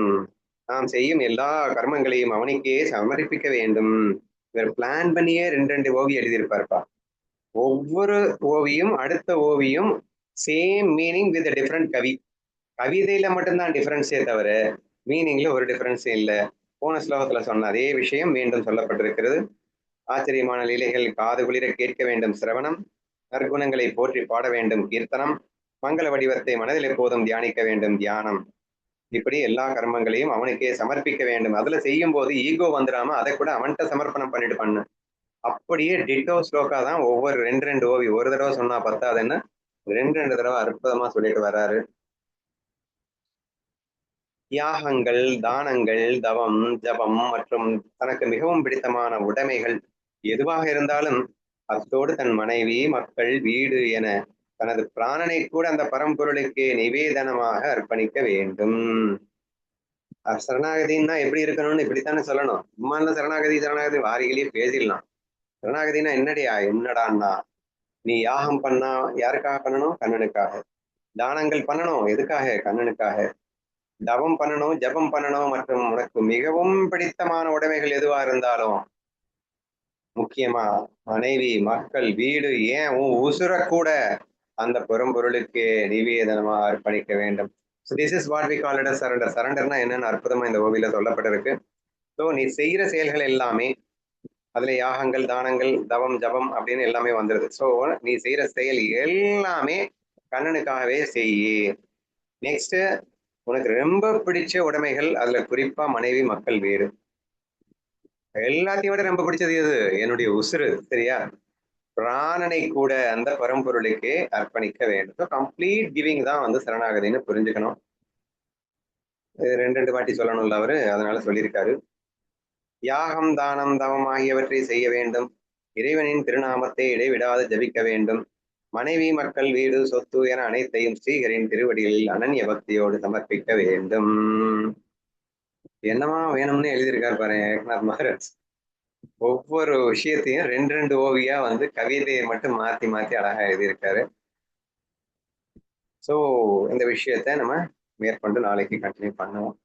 நாம் செய்யும் எல்லா கர்மங்களையும் அவனுக்கே சமர்ப்பிக்க வேண்டும். இவர் பிளான் பண்ணியே 2 ஓவி எழுதியிருப்பார்ப்பா. ஒவ்வொரு ஓவியும் அடுத்த ஓவியும் சேம் மீனிங் வித் டிஃப்ரெண்ட் கவி. கவிதையில மட்டும்தான் டிஃபரன்ஸே தவிர மீனிங்ல ஒரு டிஃபரன்ஸே இல்லை. போன ஸ்லோகத்துல சொன்ன அதே விஷயம் மீண்டும் சொல்லப்பட்டிருக்கிறது. ஆச்சரியமான லீலைகள் காது குளிர கேட்க வேண்டும் சிரவணம், நற்குணங்களை போற்றி பாட வேண்டும் கீர்த்தனம், மங்கள வடிவத்தை மனதில் எப்போதும் தியானிக்க வேண்டும் தியானம். இப்படி எல்லா கர்மங்களையும் அவனுக்கே சமர்ப்பிக்க வேண்டும். அதுல செய்யும் போது ஈகோ வந்துடாம அதை கூட அவன்கிட்ட சமர்ப்பணம் பண்ணிட்டு பண்ணு. அப்படியே டிட்டோ ஸ்லோகா தான் ஒவ்வொரு 2 ஓவி. ஒரு தடவை சொன்னா பத்தாதுன்னு 2 தடவை அற்புதமா சொல்லிட்டு வர்றாரு. யாகங்கள், தானங்கள், தவம், ஜபம் மற்றும் தனக்கு மிகவும் பிடித்தமான உடைமைகள் எதுவாக இருந்தாலும் அத்தோடு தன் மனைவி, மக்கள், வீடு என தனது பிராணனை கூட அந்த பரம்பொருளுக்கு நிவேதனமாக அர்ப்பணிக்க வேண்டும். சரணாகதின்னா எப்படி இருக்கணும்னு இப்படித்தானே சொல்லணும். சும்மா சரணாகதி சரணாகதி வாரிகளே பேசிடலாம். சரணாகதினா என்னடான்னா, நீ யாகம் பண்ணா யாருக்காக பண்ணணும்? கண்ணனுக்காக. தானங்கள் பண்ணணும் எதுக்காக? கண்ணனுக்காக. தவம் பண்ணணும், ஜபம் பண்ணணும், மற்றும் உனக்கு மிகவும் பிடித்தமான உடைமைகள் எதுவா இருந்தாலும், முக்கியமா மனைவி, மக்கள், வீடு, ஏன் உன் உசுர கூட அந்த பெரும்பொருளுக்கு நிவேதனமா அர்ப்பணிக்க வேண்டும். So this is what we call it surrender. சரண்டர்னா என்னன்னு அற்புதமா இந்த ஓவியில சொல்லப்பட்டிருக்கு. ஸோ நீ செய்யற செயல்கள் எல்லாமே அதுல யாகங்கள், தானங்கள், தவம், ஜபம் அப்படின்னு எல்லாமே வந்துருது. ஸோ நீ செய்யற செயல் எல்லாமே கண்ணனுக்காகவே செய்யி. நெக்ஸ்ட், உனக்கு ரொம்ப பிடிச்ச உடைமைகள், அதுல குறிப்பா மனைவி, மக்கள், வீடு. எல்லாத்தையும் விட ரொம்ப பிடிச்சது எது? என்னுடைய உசுறு. சரியா? பிராணனை கூட அந்த பரம்பொருளுக்கே அர்ப்பணிக்க வேண்டும். ஸோ கம்ப்ளீட் கிவிங் தான் வந்து சரணாகதின்னு புரிஞ்சுக்கணும். 2 வாட்டி சொல்லணும்ல அவரு, அதனால சொல்லியிருக்காரு. யாகம், தானம், தவம் ஆகியவற்றை செய்ய வேண்டும். இறைவனின் திருநாமத்தை இடைவிடாது ஜபிக்க வேண்டும். மனைவி, மக்கள், வீடு, சொத்து என அனைத்தையும் ஸ்ரீஹரின் திருவடிகளில் அனன்ய பக்தியோடு சமர்ப்பிக்க வேண்டும். என்னமா வேணும்னு எழுதியிருக்காரு பாரு ஏக்நாத் மகாராஜ். ஒவ்வொரு விஷயத்தையும் 2 ஓவியா வந்து கவிதையை மட்டும் மாத்தி மாத்தி அழகா எழுதியிருக்காரு. ஸோ இந்த விஷயத்த நம்ம மேற்கொண்டு நாளைக்கு கண்டினியூ பண்ணுவோம்.